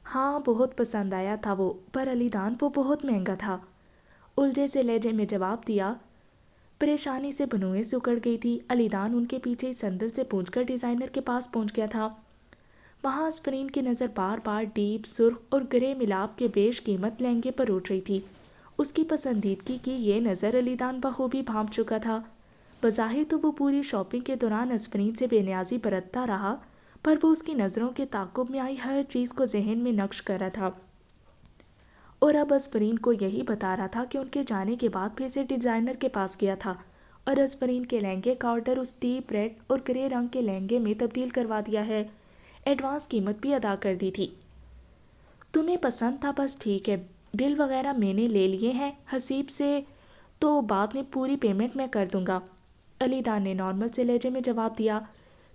ہاں بہت پسند آیا تھا وہ، پر علی دان وہ بہت مہنگا تھا، الجھے سے لہجے میں جواب دیا۔ پریشانی سے بنوئیں سکڑ گئی تھی۔ علی دان ان کے پیچھے ہی سندل سے پوچھ کر ڈیزائنر کے پاس پہنچ گیا تھا۔ وہاں اسپرین کی نظر بار بار ڈیپ سرخ اور گرے ملاپ کے بیش قیمت لہنگے پر اٹھ رہی تھی۔ اس کی پسندیدگی کی یہ نظر علی دان بخوبی بھانپ چکا تھا۔ بظاہر تو وہ پوری شاپنگ کے دوران اسپرین سے بے نیازی برتتا رہا، پر وہ اس کی نظروں کے تعاقب میں آئی ہر چیز کو ذہن میں نقش کر رہا تھا اور اب اسپرین کو یہی بتا رہا تھا کہ ان کے جانے کے بعد پھر سے ڈیزائنر کے پاس گیا تھا اور اسپرین کے لہنگے کا آرڈر اس ڈیپ ریڈ اور گرے رنگ کے لہنگے میں تبدیل کروا دیا ہے، ایڈوانس قیمت بھی ادا کر دی تھی۔ تمہیں پسند تھا بس ٹھیک ہے، بل وغیرہ میں نے لے لیے ہیں حسیب سے، تو بعد میں پوری پیمنٹ میں کر دوں گا، علی دان نے نارمل سے لہجے میں جواب دیا۔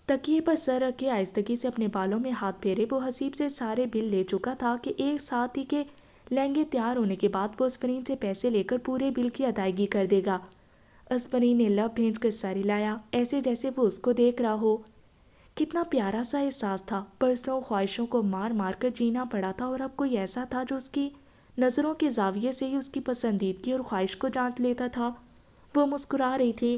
تکیے پر سر رکھ کے آہستگی سے اپنے بالوں میں ہاتھ پھیرے وہ حسیب سے سارے بل لے چکا تھا کہ ایک ساتھ ہی کے لہنگے تیار ہونے کے بعد وہ اسپرین سے پیسے لے کر پورے بل کی ادائیگی کر دے گا۔ اسپرین نے لب بھینچ کر سر ہلایا، ایسے جیسے وہ اس کو دیکھ رہا ہو۔ کتنا پیارا سا احساس تھا، برسوں خواہشوں کو مار مار کر جینا پڑا تھا اور اب کوئی ایسا تھا جو اس کی نظروں کے زاویے سے ہی اس کی پسندیدگی اور خواہش کو جانچ لیتا تھا۔ وہ مسکرا رہی تھی۔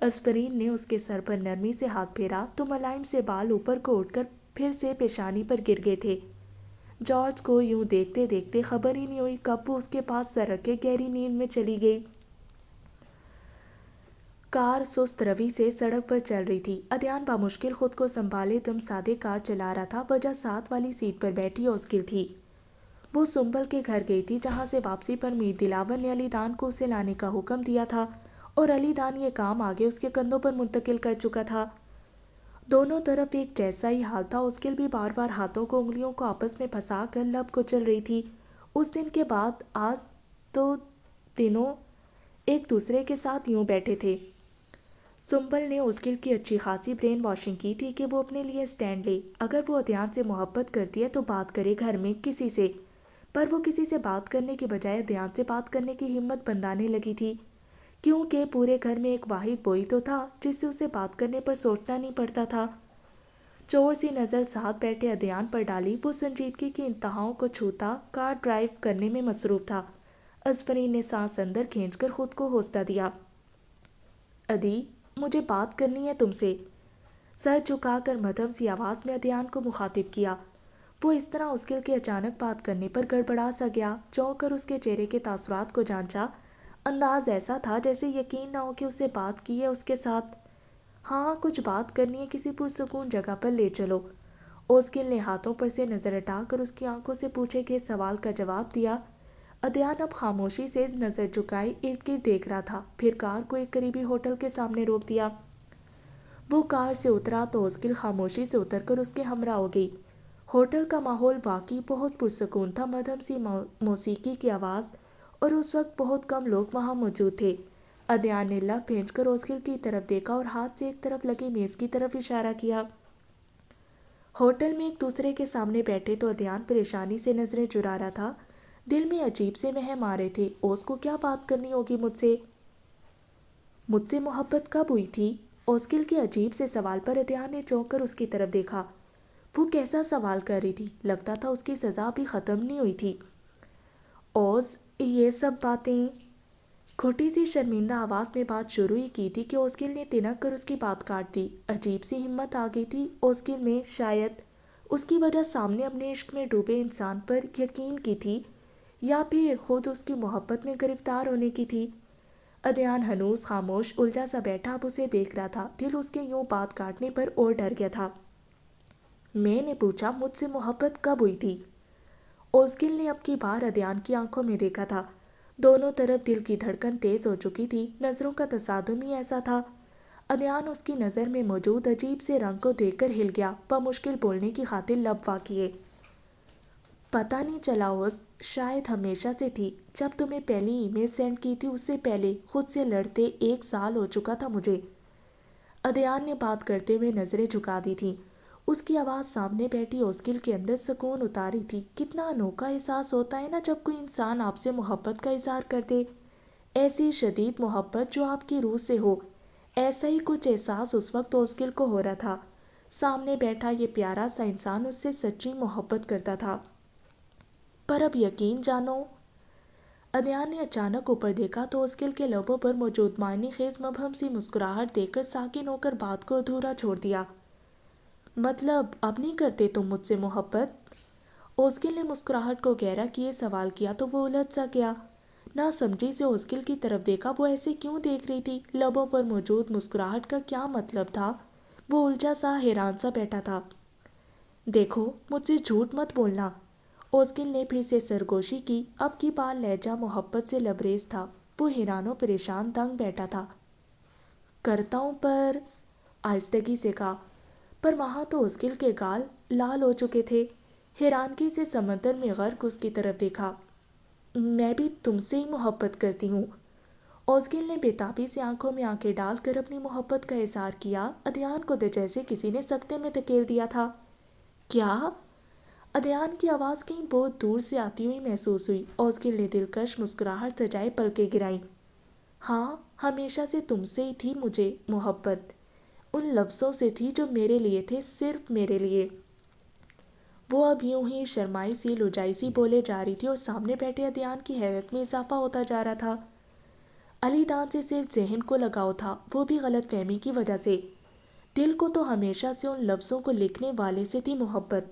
اسپرین نے اس کے سر پر نرمی سے ہاتھ پھیرا تو ملائم سے بال اوپر کو اٹھ کر پھر سے پیشانی پر گر گئے تھے۔ جارج کو یوں دیکھتے دیکھتے خبر ہی نہیں ہوئی کب وہ اس کے پاس سر رکھ کے گہری نیند میں چلی گئی۔ کار سست روی سے سڑک پر چل رہی تھی۔ ادیان بامشکل خود کو سنبھالے دم سادے کار چلا رہا تھا، وجہ ساتھ والی سیٹ پر بیٹھی اوسکل تھی۔ وہ سنبل کے گھر گئی تھی جہاں سے واپسی پر میر دلاور نے علی دان کو اسے لانے کا حکم دیا تھا اور علی دان یہ کام آگے اس کے کندھوں پر منتقل کر چکا تھا۔ دونوں طرف ایک جیسا ہی حال تھا۔ اوسکل بھی بار بار ہاتھوں کو انگلیوں کو آپس میں پھنسا کر لب کچل رہی تھی۔ اس دن کے بعد آج تو دنوں ایک دوسرے کے ساتھ یوں بیٹھے تھے۔ سنبل نے اوسکل کی اچھی خاصی برین واشنگ کی تھی کہ وہ اپنے لیے اسٹینڈ لے۔ اگر وہ ادیان سے محبت کرتی ہے تو بات کرے گھر میں کسی سے، پر وہ کسی سے بات کرنے کی بجائے ادیان سے بات کرنے کی ہمت بندھانے لگی تھی، کیونکہ پورے گھر میں ایک واحد وہی تو تھا جس سے اسے بات کرنے پر سوچنا نہیں پڑتا تھا۔ چور سی نظر ساتھ بیٹھے ادیان پر ڈالی، وہ سنجیدگی کی انتہاؤں کو چھوتا کار ڈرائیو کرنے میں مصروف تھا۔ اسپرین نے سانس اندر کھینچ کر خود کو حوصلہ دیا۔ ادی، مجھے بات کرنی ہے تم سے، سر جھکا کر مدھم سی آواز میں ادیان کو مخاطب کیا۔ وہ اس طرح اوسکل کے اچانک بات کرنے پر گڑبڑا سا گیا، چونک کر اس کے چہرے کے تاثرات کو جانچا۔ انداز ایسا تھا جیسے یقین نہ ہو کہ اسے بات کی ہے اس کے ساتھ۔ ہاں، کچھ بات کرنی ہے، کسی پرسکون جگہ پر لے چلو۔ اوسکل نے ہاتھوں پر سے نظر ہٹا کر اس کی آنکھوں سے پوچھے گئے سوال کا جواب دیا۔ ادیان اب خاموشی سے نظر جھکائے ارد گرد دیکھ رہا تھا، پھر کار کو ایک قریبی ہوٹل کے سامنے روک دیا۔ وہ کار سے اترا تو اوسکل خاموشی سے اتر کر اس کے ہمراہ ہو گئی۔ ہوٹل کا ماحول واقعی بہت پرسکون تھا، مدھم سی موسیقی کی آواز، اور اس وقت بہت کم لوگ وہاں موجود تھے۔ ادیان نے لب بھینچ کر اوسکل کی طرف دیکھا اور ہاتھ سے ایک طرف لگی میز کی طرف اشارہ کیا۔ ہوٹل میں ایک دوسرے کے سامنے بیٹھے تو ادیان پریشانی سے نظریں چرا رہا تھا، دل میں عجیب سے وہم آ رہے تھے۔ اوس کو کیا بات کرنی ہوگی مجھ سے؟ مجھ سے محبت کب ہوئی تھی؟ اوسکل کے عجیب سے سوال پر ادیان نے چونک کر اس کی طرف دیکھا۔ وہ کیسا سوال کر رہی تھی؟ لگتا تھا اس کی سزا ابھی ختم نہیں ہوئی تھی۔ اوس، یہ سب باتیں، کھوٹی سی شرمندہ آواز میں بات شروع ہی کی تھی کہ اوسکل نے تنک کر اس کی بات کاٹ دی۔ عجیب سی ہمت آ گئی تھی اوسکل میں، شاید اس کی وجہ سامنے اپنے عشق میں ڈوبے انسان پر یقین کی تھی، یا پھر خود اس کی محبت میں گرفتار ہونے کی تھی۔ ادیان ہنوز خاموش الجھا سا بیٹھا اب اسے دیکھ رہا تھا، دل اس کے یوں بات کاٹنے پر اور ڈر گیا تھا۔ میں نے پوچھا مجھ سے محبت کب ہوئی تھی؟ اوسکل نے اب کی بار ادیان کی آنکھوں میں دیکھا تھا۔ دونوں طرف دل کی دھڑکن تیز ہو چکی تھی، نظروں کا تصادم ہی ایسا تھا۔ ادیان اس کی نظر میں موجود عجیب سے رنگ کو دیکھ کر ہل گیا، بمشکل بولنے کی خاطر لب وا کیے۔ پتہ نہیں چلا اوس، شاید ہمیشہ سے تھی، جب تمہیں پہلی ای میل سینڈ کی تھی اس سے پہلے خود سے لڑتے 1 سال ہو چکا تھا مجھے۔ ادیان نے بات کرتے ہوئے نظریں جھکا دی تھیں۔ اس کی آواز سامنے بیٹھی اوسکل کے اندر سکون اتاری تھی۔ کتنا انوکھا احساس ہوتا ہے نا جب کوئی انسان آپ سے محبت کا اظہار کر دے، ایسی شدید محبت جو آپ کی روح سے ہو۔ ایسا ہی کچھ احساس اس وقت اوسکل کو ہو رہا تھا۔ سامنے بیٹھا یہ پیارا سا انسان اس سے سچی محبت کرتا تھا۔ پر اب یقین جانو۔ ادیان نے اچانک اوپر دیکھا تو اوسکل کے لبوں پر موجود معنی خیز مبہم سی مسکراہٹ دیکھ کر ساکن ہو کر بات کو ادھورا چھوڑ دیا۔ مطلب اب نہیں کرتے تم مجھ سے محبت؟ اوسکل نے مسکراہٹ کو گہرا کیے سوال کیا تو وہ الجھ سا گیا۔ نہ سمجھی سے اوسکل کی طرف دیکھا، وہ ایسے کیوں دیکھ رہی تھی؟ لبوں پر موجود مسکراہٹ کا کیا مطلب تھا؟ وہ الجھا سا حیران سا بیٹھا تھا۔ دیکھو، مجھ سے جھوٹ مت بولنا۔ اوسکل نے پھر سے سرگوشی کی، اب کی بار لہجہ محبت سے لبریز تھا۔ وہ حیران و پریشان دنگ بیٹھا تھا۔ کرتا ہوں، پر آہستگی سے کہا۔ پر وہاں تو اوسکل کے گال لال ہو چکے تھے۔ حیرانگی سے سمندر میں غرق اس کی طرف دیکھا۔ میں بھی تم سے ہی محبت کرتی ہوں۔ اوسکل نے بے تابی سے آنکھوں میں آنکھیں ڈال کر اپنی محبت کا اظہار کیا۔ ادیان کو جیسے کسی نے سکتے میں دھکیل دیا تھا۔ کیا؟ ادیان کی آواز کہیں بہت دور سے آتی ہوئی محسوس ہوئی۔ اوسکل نے دلکش مسکراہٹ سجائے پلکیں گرائیں۔ ہاں، ہمیشہ سے تم سے ہی تھی مجھے محبت، ان لفظوں سے تھی جو میرے لیے تھے، صرف میرے لیے۔ وہ اب یوں ہی شرمائی سی لجائی سی بولے جا رہی تھی اور سامنے بیٹھے ادیان کی حیرت میں اضافہ ہوتا جا رہا تھا۔ علی دان سے صرف ذہن کو لگاؤ تھا، وہ بھی غلط فہمی کی وجہ سے۔ دل کو تو ہمیشہ سے ان لفظوں کو لکھنے والے سے تھی محبت۔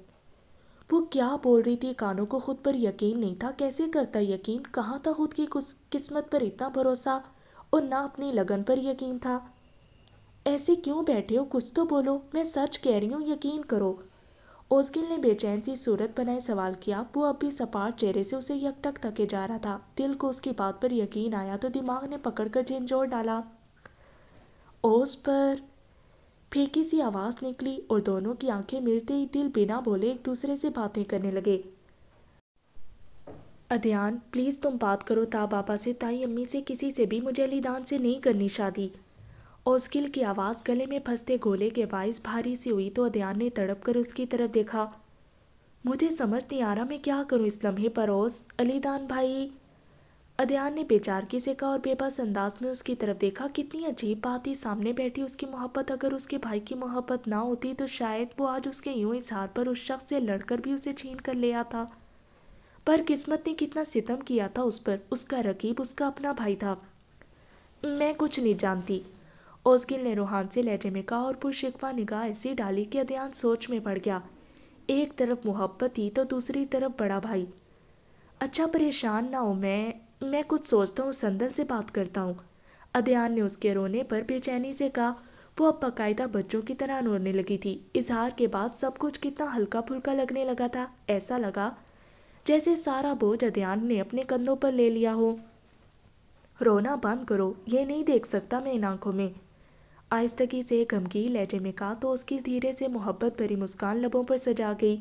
وہ کیا بول رہی تھی، کانوں کو خود پر یقین نہیں تھا، کیسے کرتا یقین، کہاں تھا خود کی قسمت پر اتنا بھروسہ، اور نہ اپنی لگن پر یقین تھا۔ ایسے کیوں بیٹھے ہو، کچھ تو بولو، میں سچ کہہ رہی ہوں، یقین کرو۔ اوزگل نے بے چین سی صورت بنائے سوال کیا۔ وہ اب بھی سپاٹ چہرے سے اسے یک ٹک تکے جا رہا تھا۔ دل کو اس کی بات پر یقین آیا تو دماغ نے پکڑ کر جھنجھوڑ ڈالا۔ اوز پر پھیکی سی آواز نکلی اور دونوں کی آنکھیں ملتے ہی دل بنا بولے ایک دوسرے سے باتیں کرنے لگے۔ ادھیان پلیز تم بات کرو تا بابا سے، تائی امی سے، کسی سے بھی، مجھے علی دان سے نہیں کرنی شادی۔ اوزگل کی آواز گلے میں پھنستے گولے کے باعث بھاری سی ہوئی تو ادھیان نے تڑپ کر اس کی طرف دیکھا۔ مجھے سمجھ نہیں آ رہا میں کیا کروں اس لمحے پر اوز، علی دان بھائی۔ ادھیان نے بے چارگی سے کہا اور بے بس انداز میں اس کی طرف دیکھا۔ کتنی عجیب بات تھی، سامنے بیٹھی اس کی محبت اگر اس کے بھائی کی محبت نہ ہوتی تو شاید وہ آج اس کے یوں اظہار پر اس شخص سے لڑ کر بھی اسے چھین کر لے آتا۔ پر قسمت نے کتنا ستم کیا تھا اس پر، اس کا رقیب اس کا اپنا بھائی تھا۔ میں کچھ نہیں جانتی، اوزگل نے روحان سے لہجے میں کہا اور پرشکوہ نگاہ ایسی ڈالی کہ ادھیان سوچ میں پڑ گیا۔ ایک طرف محبت تھی تو دوسری طرف بڑا بھائی۔ اچھا پریشان نہ ہو، میں کچھ سوچتا ہوں، سندل سے بات کرتا ہوں، ادھیان نے اس کے رونے پر بے چینی سے کہا۔ وہ اب باقاعدہ بچوں کی طرح رونے لگی تھی۔ اظہار کے بعد سب کچھ کتنا ہلکا پھلکا لگنے لگا تھا، ایسا لگا جیسے سارا بوجھ ادھیان نے اپنے کندھوں پر لے لیا ہو۔ رونا بند کرو، یہ نہیں دیکھ سکتا میں ان آنکھوں میں، آہستگی سے غمگین لہجے میں کہا تو اس کی دھیرے سے محبت بھری مسکان لبوں پر سجا گئی۔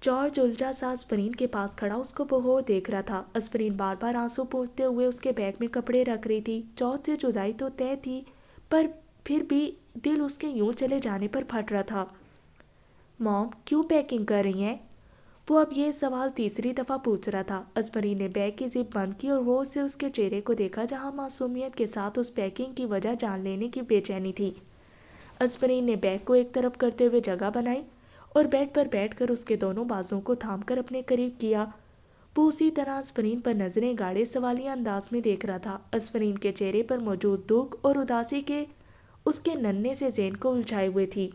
جارج الجھا سا اسپرین کے پاس کھڑا اس کو بغور دیکھ رہا تھا۔ اسپرین بار بار آنسو پونچھتے ہوئے اس کے بیگ میں کپڑے رکھ رہی تھی۔ جارج سے جدائی تو طے تھی پر پھر بھی دل اس کے یوں چلے جانے پر پھٹ رہا تھا۔ موم کیوں پیکنگ کر رہی ہیں؟ وہ اب یہ سوال تیسری دفعہ پوچھ رہا تھا۔ اسپرین نے بیگ کی زپ بند کی اور غور سے اس کے چہرے کو دیکھا جہاں معصومیت کے ساتھ اس پیکنگ کی وجہ جان لینے کی بے چینی تھی۔ اسپرین نے بیگ کو ایک طرف کرتے ہوئے جگہ بنائی اور بیڈ پر بیٹھ کر اس کے دونوں بازوؤں کو تھام کر اپنے قریب کیا۔ وہ اسی طرح اسپرین پر نظریں گاڑے سوالیہ انداز میں دیکھ رہا تھا۔ اسپرین کے چہرے پر موجود دکھ اور اداسی کے اس کے ننھے سے ذہن کو الجھائے ہوئے تھی۔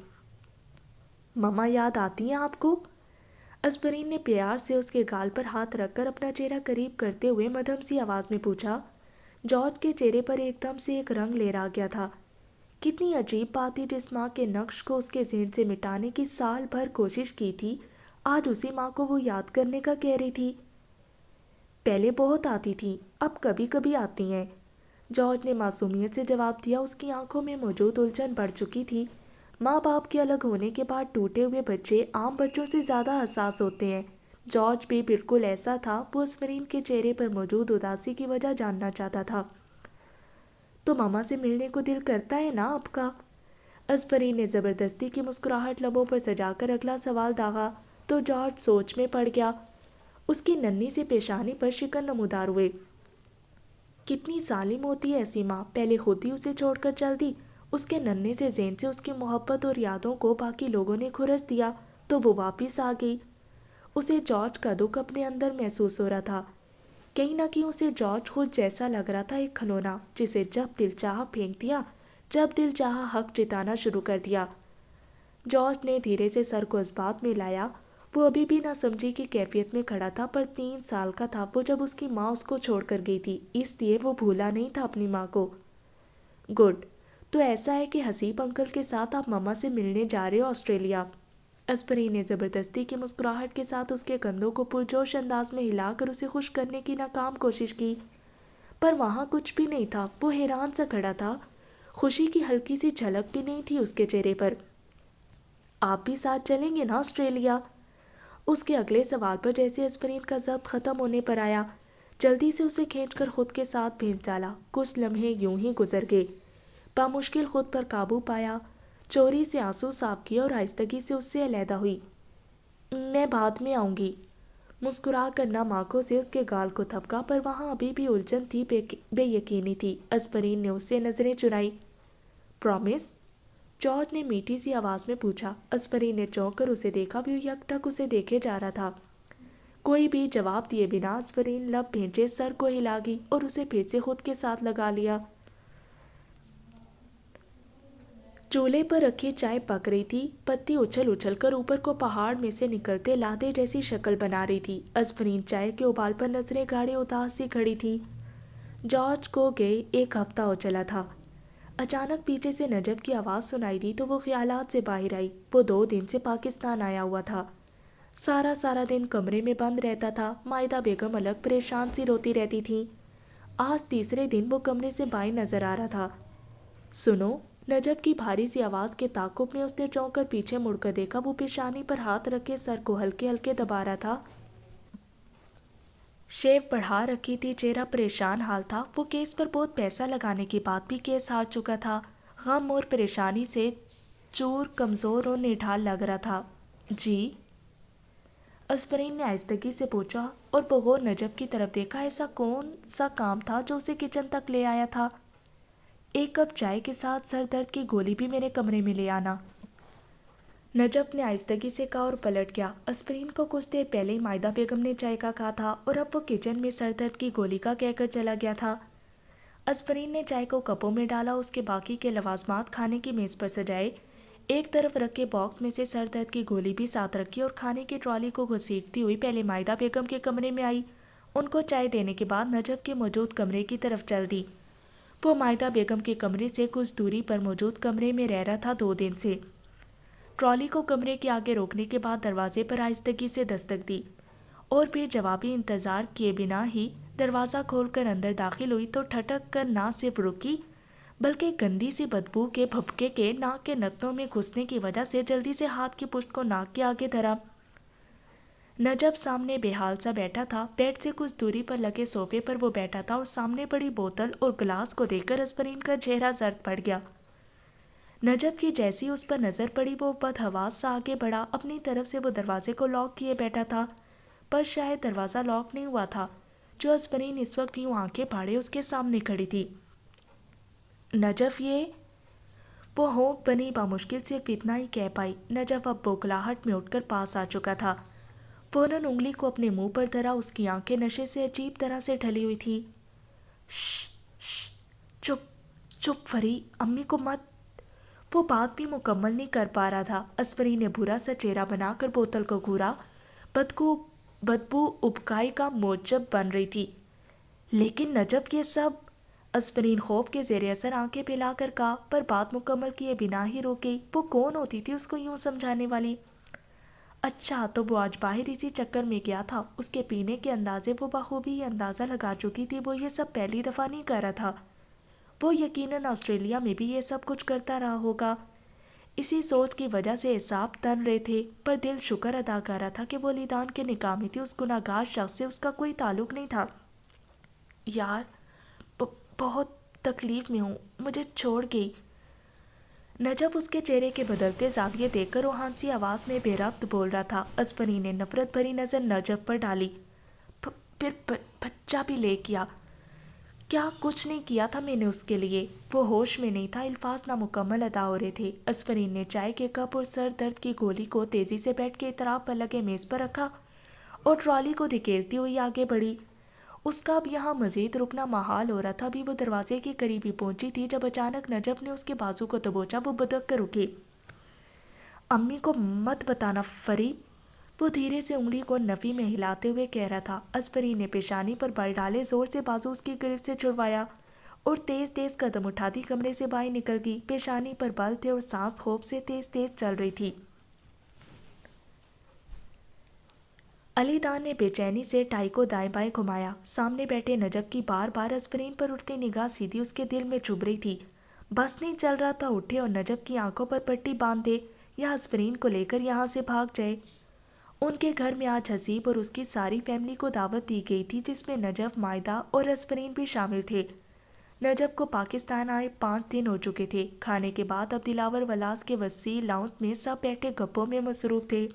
مما یاد آتی ہیں آپ کو؟ اسپرین نے پیار سے اس کے گال پر ہاتھ رکھ کر اپنا چہرہ قریب کرتے ہوئے مدھم سی آواز میں پوچھا۔ جارج کے چہرے پر ایک دم سے ایک رنگ لہرا گیا تھا۔ کتنی عجیب بات تھی، جس ماں کے نقش کو اس کے ذہن سے مٹانے کی سال بھر کوشش کی تھی، آج اسی ماں کو وہ یاد کرنے کا کہہ رہی تھی۔ پہلے بہت آتی تھی، اب کبھی کبھی آتی ہیں، جارج نے معصومیت سے جواب دیا۔ اس کی آنکھوں میں موجود الجھن بڑھ چکی تھی۔ ماں باپ کے الگ ہونے کے بعد ٹوٹے ہوئے بچے عام بچوں سے زیادہ حساس ہوتے ہیں۔ جارج بھی بالکل ایسا تھا۔ وہ اسپرین کے چہرے پر موجود اداسی کی وجہ جاننا چاہتا تھا۔ تو ماما سے ملنے کو دل کرتا ہے نا آپ کا؟ اسپرین نے زبردستی کی مسکراہٹ لبوں پر سجا کر اگلا سوال داغا تو جارج سوچ میں پڑ گیا۔ اس کی ننھی سی پیشانی پر شکن نمودار ہوئے۔ کتنی ظالم ہوتی ہے ایسی ماں، پہلے خود ہی اسے چھوڑ کر چل دی، اس کے ننھے سے ذہن سے اس کی محبت اور یادوں کو باقی لوگوں نے کھرچ دیا تو وہ واپس آ گئی۔ اسے جارج کا دکھ اپنے اندر محسوس ہو رہا تھا۔ کہیں نہ کہیں اسے جارج خود جیسا لگ رہا تھا، ایک کھلونا جسے جب دل چاہا پھینک دیا، جب دل چاہا حق جتانا شروع کر دیا۔ جارج نے دھیرے سے سر کو اس بات میں لایا۔ وہ ابھی بھی نہ سمجھی کی کیفیت میں کھڑا تھا، پر 3 سال کا تھا وہ جب اس کی ماں اس کو چھوڑ کر گئی تھی، اس لیے وہ بھولا نہیں تھا اپنی ماں کو۔ گڈ، تو ایسا ہے کہ حسیب انکل کے ساتھ آپ ماما سے ملنے جا رہے ہو آسٹریلیا؟ اسپرین نے زبردستی کی مسکراہٹ کے ساتھ اس کے کندھوں کو پرجوش انداز میں ہلا کر اسے خوش کرنے کی ناکام کوشش کی، پر وہاں کچھ بھی نہیں تھا۔ وہ حیران سا کھڑا تھا، خوشی کی ہلکی سی جھلک بھی نہیں تھی اس کے چہرے پر۔ آپ بھی ساتھ چلیں گے نا آسٹریلیا؟ اس کے اگلے سوال پر جیسے اسپرین کا ضبط ختم ہونے پر آیا، جلدی سے اسے کھینچ کر خود کے ساتھ بھیج ڈالا۔ کچھ لمحے یوں ہی گزر گئے۔ بامشکل خود پر قابو پایا، چوری سے آنسو صاف کیا اور آہستگی سے اس سے علیحدہ ہوئی۔ میں بعد میں آؤں گی، مسکرا کر نم آنکھوں سے اس کے گال کو تھپکا، پر وہاں ابھی بھی الجھن تھی، بے یقینی تھی۔ اسپرین نے اس سے نظریں چرائی۔ پرومس؟ جارج نے میٹھی سی آواز میں پوچھا۔ اسپرین نے چونک کر اسے دیکھا، وہ یک ٹک اسے دیکھے جا رہا تھا۔ کوئی بھی جواب دیے بنا آفرین لب بھیجے سر کو ہلا گئی اور اسے پھر سے خود کے ساتھ لگا لیا۔ چولہے پر رکھی چائے پک رہی تھی، پتی اچھل اچھل کر اوپر کو پہاڑ میں سے نکلتے لادے جیسی شکل بنا رہی تھی۔ آفرین چائے کے ابال پر نظریں گاڑے اداس سی کھڑی تھی۔ جارج کو گئے 1 ہفتہ ہو چلا تھا۔ اچانک پیچھے سے نجف کی آواز سنائی دی تو وہ خیالات سے باہر آئی۔ وہ 2 دن سے پاکستان آیا ہوا تھا۔ سارا دن کمرے میں بند رہتا تھا۔ مائدہ بیگم الگ پریشان سی روتی رہتی تھیں۔ آج تیسرے دن وہ کمرے سے باہر نظر آ رہا تھا۔ سنو، نجف کی بھاری سی آواز کے تعاقب میں اس نے چونک کر پیچھے مڑ کر دیکھا۔ وہ پیشانی پر ہاتھ رکھ کے سر کو ہلکے ہلکے دبا رہا تھا۔ شیو بڑھا رکھی تھی، چہرہ پریشان حال تھا۔ وہ کیس پر بہت پیسہ لگانے کے بعد بھی کیس ہار چکا تھا۔ غم اور پریشانی سے چور کمزور اور نڈھال لگ رہا تھا۔ جی؟ آفرین نے آہستگی سے پوچھا اور بغور نجف کی طرف دیکھا۔ ایسا کون سا کام تھا جو اسے کچن تک لے آیا تھا؟ 1 کپ چائے کے ساتھ سر درد کی گولی بھی میرے کمرے میں لے آنا، نجف نے آہستگی سے کہا اور پلٹ گیا۔ آفرین کو کچھ دیر پہلے ہی مائدہ بیگم نے چائے کا کہا تھا اور اب وہ کچن میں سر درد کی گولی کا کہہ کر چلا گیا تھا۔ آفرین نے چائے کو کپوں میں ڈالا، اس کے باقی کے لوازمات کھانے کی میز پر سجائے، ایک طرف رکھے باکس میں سے سر درد کی گولی بھی ساتھ رکھی اور کھانے کی ٹرالی کو گھسیٹتی ہوئی پہلے مائدہ بیگم کے کمرے میں آئی۔ ان کو چائے دینے کے بعد نجف کے موجود کمرے کی طرف چل دی۔ وہ مائدہ بیگم کے کمرے سے کچھ دوری پر موجود کمرے میں رہ رہا تھا 2 دن سے۔ ٹرالی کو کمرے کے آگے روکنے کے بعد دروازے پر آہستگی سے دستک دی اور پھر جوابی انتظار کیے بنا ہی دروازہ کھول کر اندر داخل ہوئی تو ٹھٹک کر نہ صرف رکی بلکہ گندی سی بدبو کے بھپکے کے ناک کے نتنوں میں گھسنے کی وجہ سے جلدی سے ہاتھ کی پشت کو ناک کے آگے دھرا۔ نجف سامنے بے حال سا بیٹھا تھا۔ بیڈ سے کچھ دوری پر لگے صوفے پر وہ بیٹھا تھا اور سامنے پڑی بوتل اور گلاس کو دیکھ کر آفرین کا چہرہ زرد پڑ گیا۔ نجف کی جیسی اس پر نظر پڑی وہ بدحواس سا آگے بڑھا۔ اپنی طرف سے وہ دروازے کو لاک کیے بیٹھا تھا، پر شاید دروازہ لاک نہیں ہوا تھا جو آفرین اس وقت یوں آنکھیں پھاڑے اس کے سامنے کھڑی تھی۔ نجف، یہ؟ وہ ہونک بنی بامشکل صرف اتنا ہی کہہ پائی۔ نجف اب بوکھلاہٹ میں اٹھ کر پاس آ چکا تھا۔ فوراً انگلی کو اپنے منہ پر دھرا۔ اس کی آنکھیں نشے سے عجیب طرح سے ڈھلی ہوئی تھیں۔ چپ فری، امی کو مت۔ وہ بات بھی مکمل نہیں کر پا رہا تھا۔ آفرین نے برا سا چہرہ بنا کر بوتل کو گھورا۔ بدبو ابکائی کا موجب بن رہی تھی۔ لیکن نجف، یہ سب؟ آفرین خوف کے زیر اثر آنکھیں پھیلا کر کہا، پر بات مکمل کیے بنا ہی رک گئی۔ وہ کون ہوتی تھی اس کو یوں سمجھانے والی؟ اچھا، تو وہ آج باہر اسی چکر میں گیا تھا۔ اس کے پینے کے اندازے وہ بخوبی یہ اندازہ لگا چکی تھی۔ وہ یہ سب پہلی دفعہ نہیں کر رہا تھا، وہ یقیناً آسٹریلیا میں بھی یہ سب کچھ کرتا رہا ہوگا۔ اسی سوچ کی وجہ سے اعصاب تن رہے تھے، پر دل شکر ادا کر رہا تھا کہ وہ ولیدان کے نکاح میں تھی۔ اس گناہگار شخص سے اس کا کوئی تعلق نہیں تھا۔ یار، بہت تکلیف میں ہوں، مجھے چھوڑ گئی۔ نجف اس کے چہرے کے بدلتے زاویے دیکھ کر روحانسی آواز میں بے ربط بول رہا تھا۔ آفرین نے نفرت بھری نظر نجف پر ڈالی۔ پھر بچہ بھی لے کیا؟ کیا کچھ نہیں کیا تھا میں نے اس کے لیے؟ وہ ہوش میں نہیں تھا، الفاظ نامکمل ادا ہو رہے تھے۔ آفرین نے چائے کے کپ اور سر درد کی گولی کو تیزی سے بیڈ کے اطراف پر لگے میز پر رکھا اور ٹرالی کو دھکیلتی ہوئی آگے بڑھی۔ اس کا اب یہاں مزید رکنا محال ہو رہا تھا۔ ابھی وہ دروازے کے قریب ہی پہنچی تھی جب اچانک نجف نے اس کے بازو کو دبوچا۔ وہ بدک کر اٹھی۔ امی کو مت بتانا فری، وہ دھیرے سے انگلی کو نفی میں ہلاتے ہوئے کہہ رہا تھا۔ آفرین نے پیشانی پر بل ڈالے، زور سے بازو اس کی گرفت سے چھڑوایا اور تیز تیز قدم اٹھاتی کمرے سے باہر نکل گئی۔ پیشانی پر بل تھے اور سانس خوف سے تیز تیز چل رہی تھی۔ علی دان نے بے چینی سے ٹائی کو دائیں بائیں گھمایا۔ سامنے بیٹھے نجف کی بار بار آفرین پر اٹھتی نگاہ سیدھی اس کے دل میں چبھ رہی تھی۔ بس نہیں چل رہا تھا اٹھے اور نجف کی آنکھوں پر پٹی باندھ دے یا آفرین کو لے کر یہاں سے بھاگ جائے۔ ان کے گھر میں آج حسیب اور اس کی ساری فیملی کو دعوت دی گئی تھی، جس میں نجف، مائدہ اور آفرین بھی شامل تھے۔ نجف کو پاکستان آئے 5 دن ہو چکے تھے۔ کھانے کے بعد اب دلاور ولاس کے وسیع لاؤنج میں سب بیٹھے گپوں میں مصروف تھے۔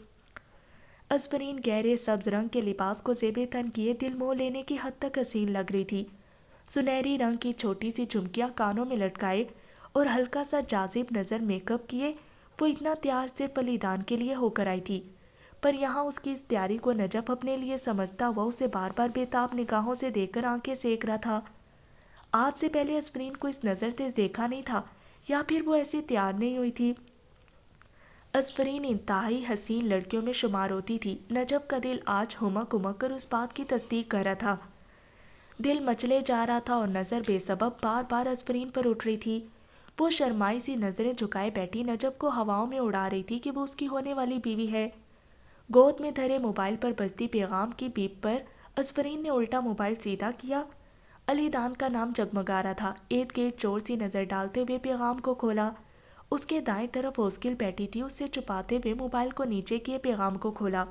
آفرین گہرے سبز رنگ کے لباس کو زیب تن کیے دل موہ لینے کی حد تک حسین لگ رہی تھی۔ سنہری رنگ کی چھوٹی سی جھمکیاں کانوں میں لٹکائے اور ہلکا سا جاذب نظر میک اپ کیے وہ اتنا تیار صرف علی دان کے لیے ہو کر آئی تھی، پر یہاں اس کی اس تیاری کو نجف اپنے لیے سمجھتا ہوا اسے بار بار بےتاب نگاہوں سے دیکھ کر آنکھیں سینک رہا تھا۔ آج سے پہلے اسفرین کو اس نظر سے دیکھا نہیں تھا، یا پھر وہ ایسی تیار نہیں ہوئی تھی۔ اسفرین انتہائی حسین لڑکیوں میں شمار ہوتی تھی۔ نجف کا دل آج ہمک ہمک کر اس بات کی تصدیق کر رہا تھا۔ دل مچلے جا رہا تھا اور نظر بے سبب بار بار اسفرین پر اٹھ رہی تھی۔ وہ شرمائی سی نظریں جھکائے بیٹھی نجف کو ہواؤں میں اڑا رہی تھی کہ وہ اس کی ہونے والی بیوی ہے۔ گود میں دھرے موبائل پر بجتی پیغام کی بیپ پر اسفرین نے الٹا موبائل سیدھا کیا۔ علی دان کا نام جگمگا رہا تھا۔ ارد گرد چور سی نظر ڈالتے ہوئے پیغام کو کھولا۔ اس کے دائیں طرف اوسکل بیٹھی تھی، اس سے چھپاتے ہوئے موبائل کو نیچے کیے پیغام کو کھولا۔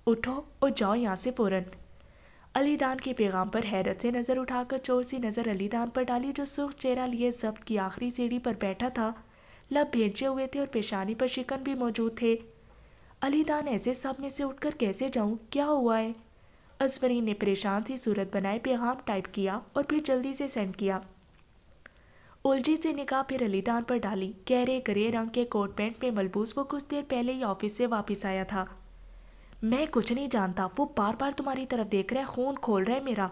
اٹھو اور جاؤ یہاں سے فوراً۔ علی دان کے پیغام پر حیرت سے نظر اٹھا کر چور سی نظر علی دان پر ڈالی، جو سرخ چہرہ لیے ضبط کی آخری سیڑھی پر بیٹھا تھا۔ لب بھیجے ہوئے تھے اور پیشانی پر شکن بھی موجود تھے۔ علی دان ایسے سب میں سے اٹھ کر کیسے جاؤں؟ کیا ہوا ہے؟ اسفرین نے پریشان سی صورت بنائے پیغام ٹائپ کیا اور پھر جلدی سے سینڈ کیا۔ الجھی سے نگاہ پھر علی دان پر ڈالی۔ گہرے گرے رنگ کے کوٹ پینٹ میں ملبوس وہ کچھ دیر پہلے ہی آفس سے واپس آیا تھا۔ میں کچھ نہیں جانتا، وہ بار بار تمہاری طرف دیکھ رہا ہے، خون کھول رہا ہے میرا۔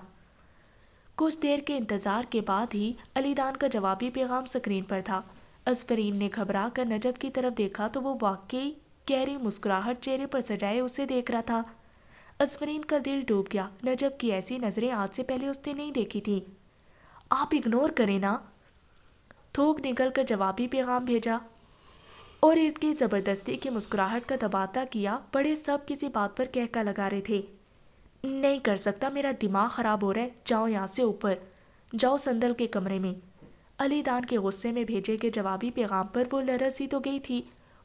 کچھ دیر کے انتظار کے بعد ہی علی دان کا جوابی پیغام سکرین پر تھا۔ اسفرین نے گھبرا کر نجف کی طرف دیکھا تو وہ واقعی گہری مسکراہٹ چہرے پر سجائے اسے دیکھ رہا تھا۔ اسفرین کا دل ڈوب گیا۔ نجف کی ایسی نظریں آج سے پہلے اس نے نہیں دیکھی تھی۔ آپ اگنور کریں نا، تھوک نکل کر جوابی پیغام بھیجا اور ارد گرد زبردستی کی مسکراہٹ کا تبادلہ کیا۔ بڑے سب کسی بات پر کہکا لگا رہے تھے۔ نہیں کر سکتا، میرا دماغ خراب ہو رہا ہے، جاؤ یہاں سے اوپر، جاؤ صندل کے کمرے میں۔ علی دان کے غصے میں بھیجے گئے جوابی پیغام پر وہ لرز ہی تو گئی تھی،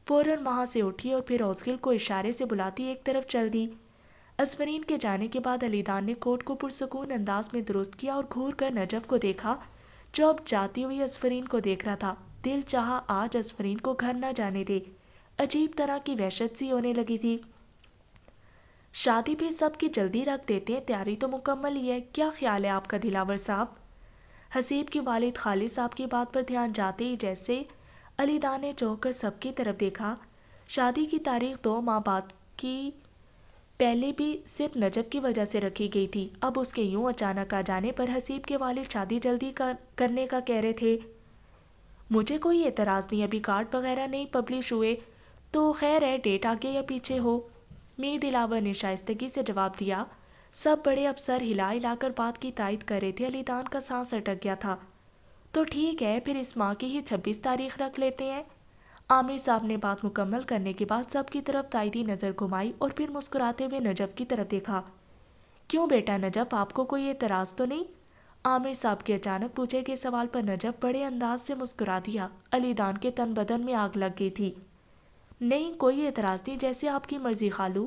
فوراً وہاں سے اٹھی اور پھر اوسکل کو اشارے سے بلاتی ایک طرف چل دی۔ اسفرین کے جانے کے بعد علی دان نے کوٹ کو پرسکون انداز میں درست کیا اور گھور کر نجف کو دیکھا، جو اب جاتی ہوئی اسفرین کو دیکھ رہا تھا۔ دل چاہا آج اسفرین کو گھر نہ جانے دے۔ عجیب طرح کی وحشت سی ہونے لگی تھی۔ شادی بھی سب کی جلدی رکھ دیتے ہیں، تیاری تو مکمل ہی ہے، کیا خیال ہے آپ کا دلاور صاحب؟ حسیب کے والد خالد صاحب کی بات پر دھیان جاتے ہی جیسے علی دان نے چونک کر سب کی طرف دیکھا۔ شادی کی تاریخ 2 ماہ بعد کی پہلے بھی صرف نجف کی وجہ سے رکھی گئی تھی، اب اس کے یوں اچانک آ جانے پر حسیب کے والد شادی جلدی کرنے کا کہہ رہے تھے۔ مجھے کوئی اعتراض نہیں، ابھی کارڈ وغیرہ نہیں پبلش ہوئے تو خیر ہے، ڈیٹ آگے یا پیچھے ہو۔ میر دلاور نے شائستگی سے جواب دیا۔ سب بڑے افسر ہلا ہلا کر بات کی تائید کر رہے تھے۔ علی دان کا سانس اٹک گیا تھا۔ تو ٹھیک ہے، پھر اس ماہ کی ہی 26 تاریخ رکھ لیتے ہیں۔ عامر صاحب نے بات مکمل کرنے کے بعد سب کی طرف تائیدی نظر گھمائی اور پھر مسکراتے ہوئے نجف کی طرف دیکھا۔ کیوں بیٹا نجف، آپ کو کوئی اعتراض تو نہیں؟ عامر صاحب کے اچانک پوچھے گئے سوال پر نجف بڑے انداز سے مسکرا دیا۔ علی دان کے تن بدن میں آگ لگ گئی تھی۔ نہیں، کوئی اعتراض نہیں، جیسے آپ کی مرضی خالو،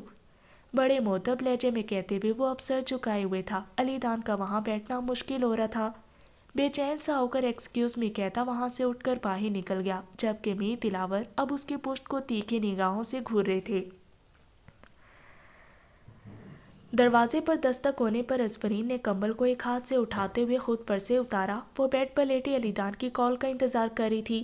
بڑے مؤدب لہجے میں کہتے ہوئے وہ اب سر جھکائے ہوئے تھا۔ علی دان کا وہاں بیٹھنا مشکل ہو رہا تھا۔ بے چین سا ہو کر ایکسکیوز می کہتا وہاں سے اٹھ کر باہر نکل گیا، جبکہ میر دلاور اب اس کی پشت کو تیکھی نگاہوں سے گھور رہے تھے۔ دروازے پر دستک ہونے پر اسفرین نے کمبل کو ایک ہاتھ سے اٹھاتے ہوئے خود پر سے اتارا۔ وہ بیڈ پر لیٹی علی دان کی کال کا انتظار کر رہی تھی۔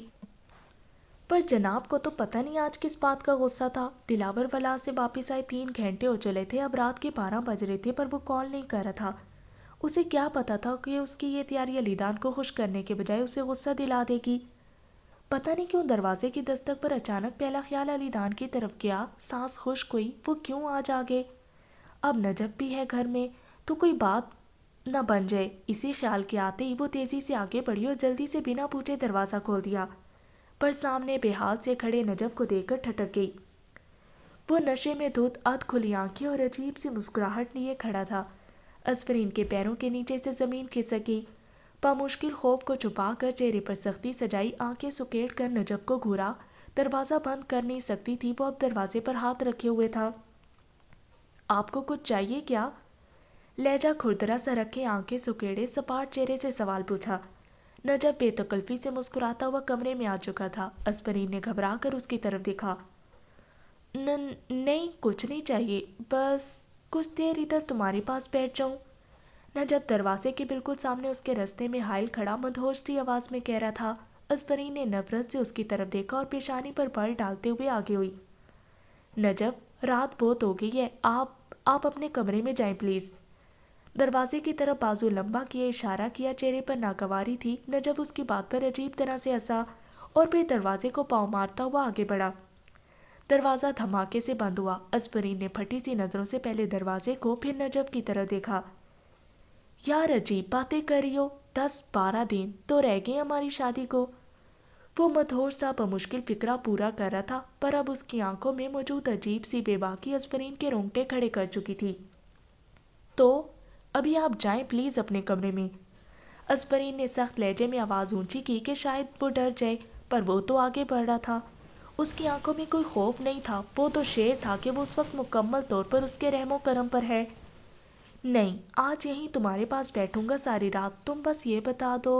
پر جناب کو تو پتہ نہیں آج کس بات کا غصہ تھا۔ دلاور ولا سے واپس آئے 3 گھنٹے ہو چلے تھے، اب رات کے 12 بج رہے تھے، پر وہ کال نہیں کر رہا تھا۔ اسے کیا پتا تھا کہ اس کی یہ تیاری علی دان کو خوش کرنے کے بجائے اسے غصہ دلا دے گی۔ پتہ نہیں کیوں دروازے کی دستک پر اچانک پہلا خیال علی دان کی طرف گیا۔ سانس خشک ہوئی، وہ کیوں آج آگے؟ اب نجف بھی ہے گھر میں تو کوئی بات نہ بن جائے، اسی خیال کے آتے ہی وہ تیزی سے آگے بڑھی اور جلدی سے بنا پوچھے دروازہ کھول دیا، پر سامنے بے حال سے کھڑے نجف کو دیکھ کر ٹھٹک گئی۔ وہ نشے میں دھت ادھ کھلی آنکھیں اور عجیب سی مسکراہٹ لیے کھڑا تھا۔ اسفرین کے پیروں کے نیچے سے زمین کھسک گئی۔ بمشکل خوف کو چھپا کر چہرے پر سختی سجائی آنکھیں سکیڑ کر نجف کو گھورا۔ دروازہ بند کر نہیں سکتی تھی، وہ اب دروازے پر ہاتھ رکھے ہوئے تھا۔ آپ کو کچھ چاہیے کیا؟ لہجہ کھردرا سا رکھے آنکھیں سکیڑے سپاٹ چہرے سے سوال پوچھا۔ نجف بے تکلفی سے مسکراتا ہوا کمرے میں آ چکا تھا۔ اسفرین نے گھبرا کر اس کی طرف دیکھا۔ نہیں، کچھ نہیں چاہیے، بس کچھ دیر ادھر تمہارے پاس بیٹھ جاؤں۔ نجف دروازے کے بالکل سامنے اس کے رستے میں حائل کھڑا مدہوش سی آواز میں کہہ رہا تھا۔ اسفرین نے نفرت سے اس کی طرف دیکھا اور پیشانی پر بل ڈالتے ہوئے آگے ہوئی۔ نجف، رات بہت ہو گئی ہے، آپ اپنے کمرے میں جائیں پلیز۔ دروازے کی طرف بازو لمبا کیے اشارہ کیا، چہرے پر ناگواری تھی۔ نجف اس کی بات پر عجیب طرح سے ہنسا اور پھر دروازے کو پاؤں مارتا ہوا آگے بڑھا۔ دروازہ دھماکے سے بند ہوا۔ اسپرین نے پھٹی سی نظروں سے پہلے دروازے کو پھر نجف کی طرف دیکھا۔ یار عجیب باتیں کر رہی ہو، 10-12 دن تو رہ گئے ہماری شادی کو۔ وہ مدہوش سا بمشکل فکرہ پورا کر رہا تھا، پر اب اس کی آنکھوں میں موجود عجیب سی بے باکی اسپرین کے رونگٹے کھڑے کر چکی تھی۔ تو ابھی آپ جائیں پلیز اپنے کمرے میں۔ اسپرین نے سخت لہجے میں آواز اونچی کی کہ شاید وہ ڈر جائے، پر وہ تو آگے بڑھ رہا تھا۔ اس کی آنکھوں میں کوئی خوف نہیں تھا، وہ تو شیر تھا کہ وہ اس وقت مکمل طور پر اس کے رحم و کرم پر ہے۔ نہیں، آج یہیں تمہارے پاس بیٹھوں گا ساری رات، تم بس یہ بتا دو،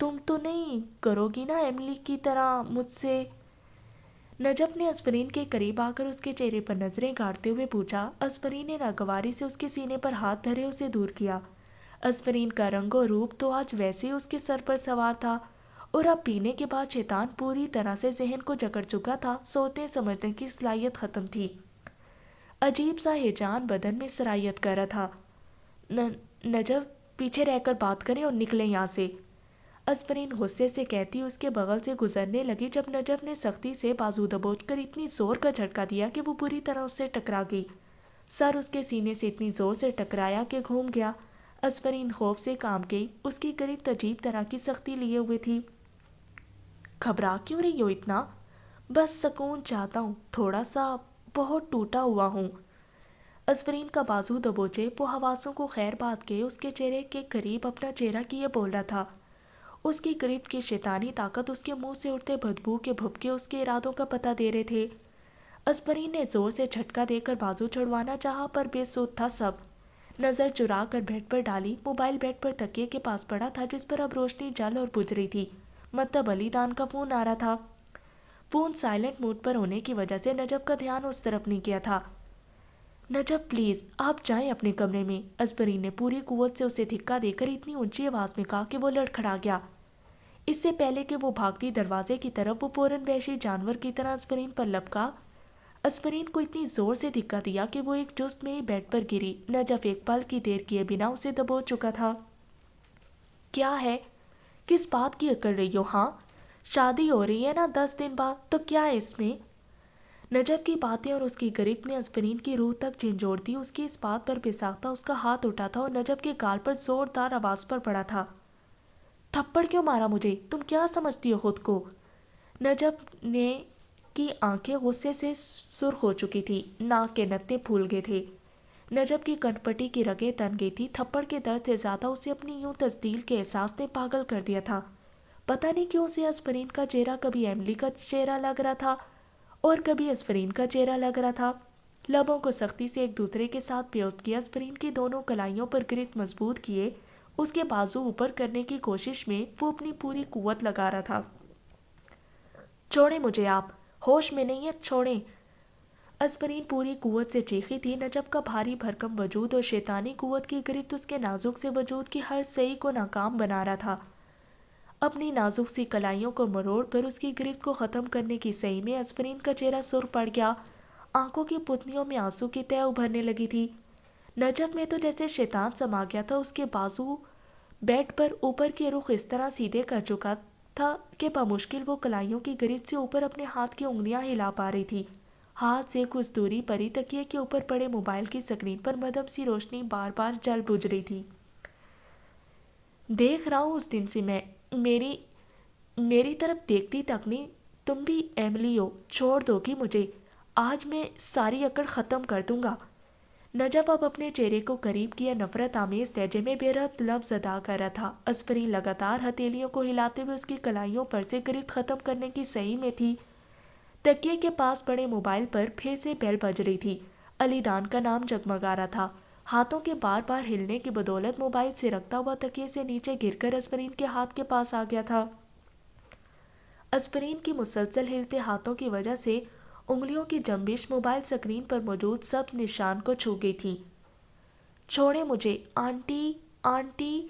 تم تو نہیں کرو گی نا ایملی کی طرح مجھ سے؟ نجف نے اسپرین کے قریب آ کر اس کے چہرے پر نظریں گاڑتے ہوئے پوچھا۔ اسپرین نے ناگواری سے اس کے سینے پر ہاتھ دھرے اسے دور کیا۔ اسپرین کا رنگ و روپ تو آج ویسے ہی اس کے سر پر سوار تھا، اور اب پینے کے بعد شیطان پوری طرح سے ذہن کو جکڑ چکا تھا، سوچنے سمجھنے کی صلاحیت ختم تھی۔ عجیب سا ہیجان بدن میں سرایت کر رہا تھا۔ نجف پیچھے رہ کر بات کریں اور نکلیں یہاں سے، اسپرین غصے سے کہتی اس کے بغل سے گزرنے لگی جب نجف نے سختی سے بازو دبوچ کر اتنی زور کا جھٹکا دیا کہ وہ بری طرح اس سے ٹکرا گئی۔ سر اس کے سینے سے اتنی زور سے ٹکرایا کہ گھوم گیا۔ اسپرین خوف سے کانپ گئی، اس کی گرفت عجیب طرح کی سختی لیے ہوئے تھی۔ گھبرا کیوں رہی ہو اتنا؟ بس سکون چاہتا ہوں تھوڑا سا، بہت ٹوٹا ہوا ہوں۔ اسپرین کا بازو دبوچے وہ حواسوں کو خیر بات کے اس کے چہرے کے قریب اپنا چہرہ کیے بول رہا تھا۔ اس کی گرفت کی شیطانی طاقت، اس کے منہ سے اٹھتے بدبو کے بھبکے اس کے ارادوں کا پتہ دے رہے تھے۔ اسپرین نے زور سے جھٹکا دے کر بازو چھڑوانا چاہا، پر بے سود تھا سب۔ نظر چرا کر بیڈ پر ڈالی، موبائل بیڈ پر تکیے کے پاس پڑا تھا جس پر اب روشنی جل اور بجھ رہی تھی، مطلب علی دان کا فون آ رہا تھا۔ فون سائلنٹ موڈ پر ہونے کی وجہ سے نجف کا دھیان اس طرف نہیں کیا تھا۔ نجف پلیز آپ جائیں اپنے کمرے میں، اسپرین نے پوری قوت سے اسے دھکا دے کر اتنی اونچی آواز میں کہا کہ وہ لڑکھڑا گیا۔ اس سے پہلے کہ وہ بھاگتی دروازے کی طرف، وہ فوراً وحشی جانور کی طرح اسپرین پر لپکا۔ اسپرین کو اتنی زور سے دھکا دیا کہ وہ ایک جست میں ہی بیڈ پر گری۔ نجف ایک پل کی دیر کیے بنا اسے دبوچ چکا تھا۔ کیا ہے؟ کس بات کی اکڑ رہی ہو؟ ہاں، شادی ہو رہی ہے نا 10 دن بعد، تو کیا ہے اس میں؟ نجف کی باتیں اور اس کی گرفت نے اسپرین کی روح تک جھنجھوڑ دی۔ اس کی اس بات پر بے ساختہ اس کا ہاتھ اٹھا تھا اور نجف کے گال پر زوردار آواز پر پڑا تھا۔ تھپڑ کیوں مارا مجھے؟ تم کیا سمجھتی ہو خود کو؟ نجف نے کی آنکھیں غصے سے سرخ ہو چکی تھی، ناک کے نتنے پھول گئے تھے، نجف کی کنٹھ پٹی کی رگیں تن گئی تھی۔ تھپڑ کے درد سے زیادہ اسے اپنی یوں تزلیل کے احساس نے پاگل کر دیا تھا۔ پتہ نہیں کیوں اسے اسپرین کا چہرہ کبھی ایملی کا چہرہ لگ رہا تھا اور کبھی اسپرین کا چہرہ لگ رہا تھا۔ لبوں کو سختی سے ایک دوسرے کے ساتھ پیوست کیا، اسپرین کی دونوں کلائیوں پر گرفت مضبوط کیے، اس کے بازو اوپر کرنے کی کوشش میں وہ اپنی پوری قوت لگا رہا تھا۔ چھوڑیں مجھے، آپ ہوش میں نہیں ہیں، چھوڑیں۔ اسپرین پوری قوت سے چیخی تھی۔ نجف کا بھاری بھرکم وجود اور شیطانی قوت کی گرفت اس کے نازک سے وجود کی ہر سعی کو ناکام بنا رہا تھا۔ اپنی نازک سی کلائیوں کو مروڑ کر اس کی گرفت کو ختم کرنے کی سعی میں اسپرین کا چہرہ سرخ پڑ گیا، آنکھوں کی پتلیوں میں آنسو کی تہ ابھرنے لگی تھی۔ نجف میں تو جیسے شیطان سما گیا تھا، اس کے بازو بیڈ پر اوپر کے رخ اس طرح سیدھے کر چکا تھا کہ بمشکل وہ کلائیوں کی گرفت سے اوپر اپنے ہاتھ کی انگلیاں ہلا پا رہی تھی۔ ہاتھ سے کچھ دوری پر ہی تکیے کے اوپر پڑے موبائل کی سکرین پر مدھم سی روشنی بار بار جل بجھ رہی تھی۔ دیکھ رہا ہوں اس دن سے میں، میری طرف دیکھتی تک نہیں، تم بھی ایملی ہو، چھوڑ دو گی مجھے؟ آج میں ساری اکڑ ختم کر دوں گا۔ نجف اب اپنے چہرے کو قریب کیا نفرت آمیز لہجے میں بے ربط لفظ ادا کر رہا تھا۔ اسپرین لگاتار ہتھیلیوں کو ہلاتے ہوئے اس کی کلائیوں پر سے گرفت ختم کرنے کی سعی میں تھی۔ تکیے کے پاس پڑے موبائل پر پھر سے بیل بج رہی تھی، علی دان کا نام جگمگا رہا تھا۔ ہاتھوں کے بار بار ہلنے کی بدولت موبائل سرکتا ہوا تکیے سے نیچے گر کر اسپرین کے ہاتھ کے پاس آ گیا تھا۔ اسپرین کی مسلسل ہلتے ہاتھوں کی وجہ سے انگلیوں کی جنبش موبائل سکرین پر موجود سب نشان کو چھو گئی تھی۔ چھوڑیں مجھے، آنٹی، آنٹی۔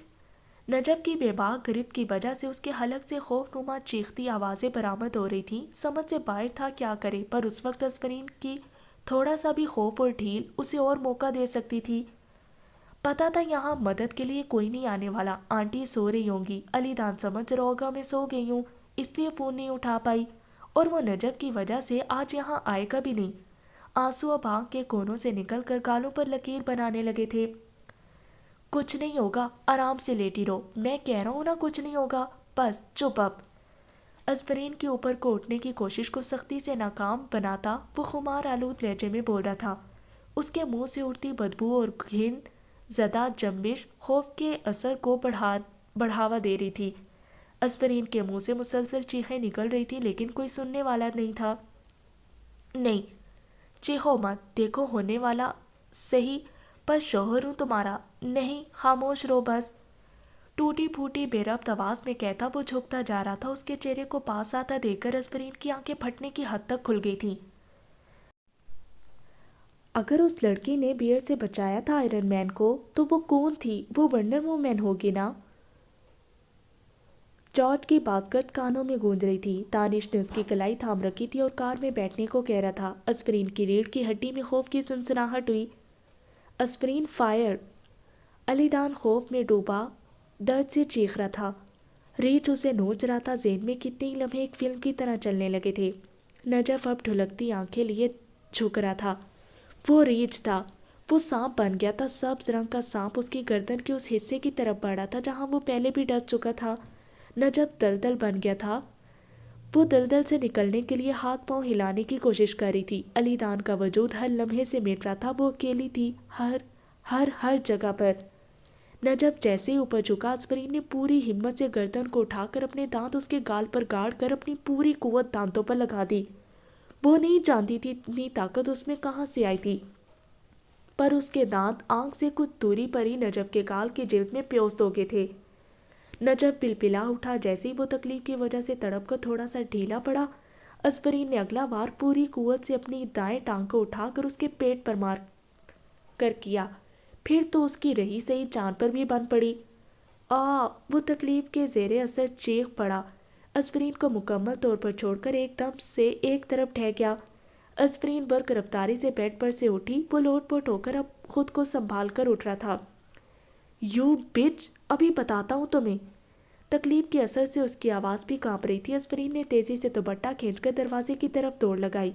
نجف کی بے باک گرفت کی وجہ سے اس کے حلق سے خوف نما چیختی آوازیں برآمد ہو رہی تھیں۔ سمجھ سے باہر تھا کیا کرے، پر اس وقت اسپرین کی تھوڑا سا بھی خوف اور ڈھیل اسے اور موقع دے سکتی تھی۔ پتا تھا یہاں مدد کے لیے کوئی نہیں آنے والا، آنٹی سو رہی ہوں گی، علی دان سمجھ روگا میں سو گئی ہوں اس لیے فون نہیں اٹھا پائی، اور وہ نجف کی وجہ سے آج یہاں آئے گا بھی نہیں۔ آنسو اب آنکھ کے کونوں سے نکل کر گالوں پر لکیر بنانے لگے تھے۔ کچھ نہیں ہوگا، آرام سے لیٹی رہو، میں کہہ رہا ہوں نا کچھ نہیں ہوگا، بس چپ اب۔ ازبرین کے اوپر کو اٹھنے کی کوشش کو سختی سے ناکام بناتا وہ خمار آلود لہجے میں بول رہا تھا۔ اس کے منہ سے اٹھتی بدبو اور گھن زدہ جنبش خوف کے اثر کو بڑھاوا دے رہی تھی۔ ازبرین کے منہ سے مسلسل چیخیں نکل رہی تھی لیکن کوئی سننے والا نہیں تھا۔ نہیں چیخو مت، دیکھو ہونے والا صحیح، پر شوہر ہوں تمہارا، نہیں خاموش رہو بس، ٹوٹی پھوٹی بے ربط آواز میں کہتا وہ جھکتا جا رہا تھا۔ اس کے چہرے کو پاس آتا دیکھ کر ازبرین کی آنکھیں پھٹنے کی حد تک کھل گئی تھیں۔ اگر اس لڑکی نے بیئر سے بچایا تھا آئرن مین کو تو وہ کون تھی؟ وہ ونڈر وومن ہوگی نا؟ جارج کی باسکٹ کانوں میں گونج رہی تھی۔ دانش نے اس کی کلائی تھام رکھی تھی اور کار میں بیٹھنے کو کہہ رہا تھا۔ ازبرین کی ریڑھ کی ہڈی میں خوف کی سنسناہٹ ہوئی۔ ازبرین فائر! علی دان خوف میں ڈوبا درد سے چیخ رہا تھا۔ ریچھ اسے نوچ رہا تھا۔ ذہن میں کتنے ہی لمحے ایک فلم کی طرح چلنے لگے تھے۔ نجف اب ڈھلکتی آنکھیں لیے جھک رہا تھا۔ وہ ریچھ تھا، وہ سانپ بن گیا تھا، سبز رنگ کا سانپ اس کی گردن کے اس حصے کی طرف بڑھا تھا جہاں وہ پہلے بھی ڈس چکا تھا۔ نجف دلدل بن گیا تھا۔ وہ دلدل سے نکلنے کے لیے ہاتھ پاؤں ہلانے کی کوشش کر رہی تھی۔ علی دان کا وجود ہر لمحے سے مٹ رہا تھا، وہ اکیلی تھی ہر جگہ پر۔ نجف جیسے ہی اوپر جھکا، ازبرین نے پوری ہمت سے گردن کو اٹھا کر اپنے دانت اس کے گال پر گاڑ کر اپنی پوری قوت دانتوں پر لگا دی۔ وہ نہیں جانتی تھی اتنی طاقت اس میں کہاں سے آئی تھی، پر اس کے دانت آنکھ سے کچھ دوری پر ہی نجف کے گال کی جلد میں پیوست ہو گئے تھے۔ نجف پلپلا اٹھا جیسے ہی وہ تکلیف کی وجہ سے تڑپ کر تھوڑا سا ڈھیلا پڑا۔ ازبرین نے اگلا وار پوری قوت سے اپنی دائیں ٹانگ کو اٹھا کر اس کے پیٹ پر مار کر کیا، پھر تو اس کی رہی سہی جان پر بھی بن پڑی۔ وہ تکلیف کے زیر اثر چیخ پڑا۔ ازبرین کو مکمل طور پر چھوڑ کر ایک دم سے ایک طرف ڈھہ گیا۔ ازبرین برق رفتاری سے بیڈ پر سے اٹھی۔ وہ لوٹ پوٹ ہو کر اب خود کو سنبھال کر اٹھ رہا تھا۔ یو بچ، ابھی بتاتا ہوں تمہیں۔ تکلیف کے اثر سے اس کی آواز بھی کانپ رہی تھی۔ ازبرین نے تیزی سے دوپٹہ کھینچ کر دروازے کی طرف دوڑ لگائی۔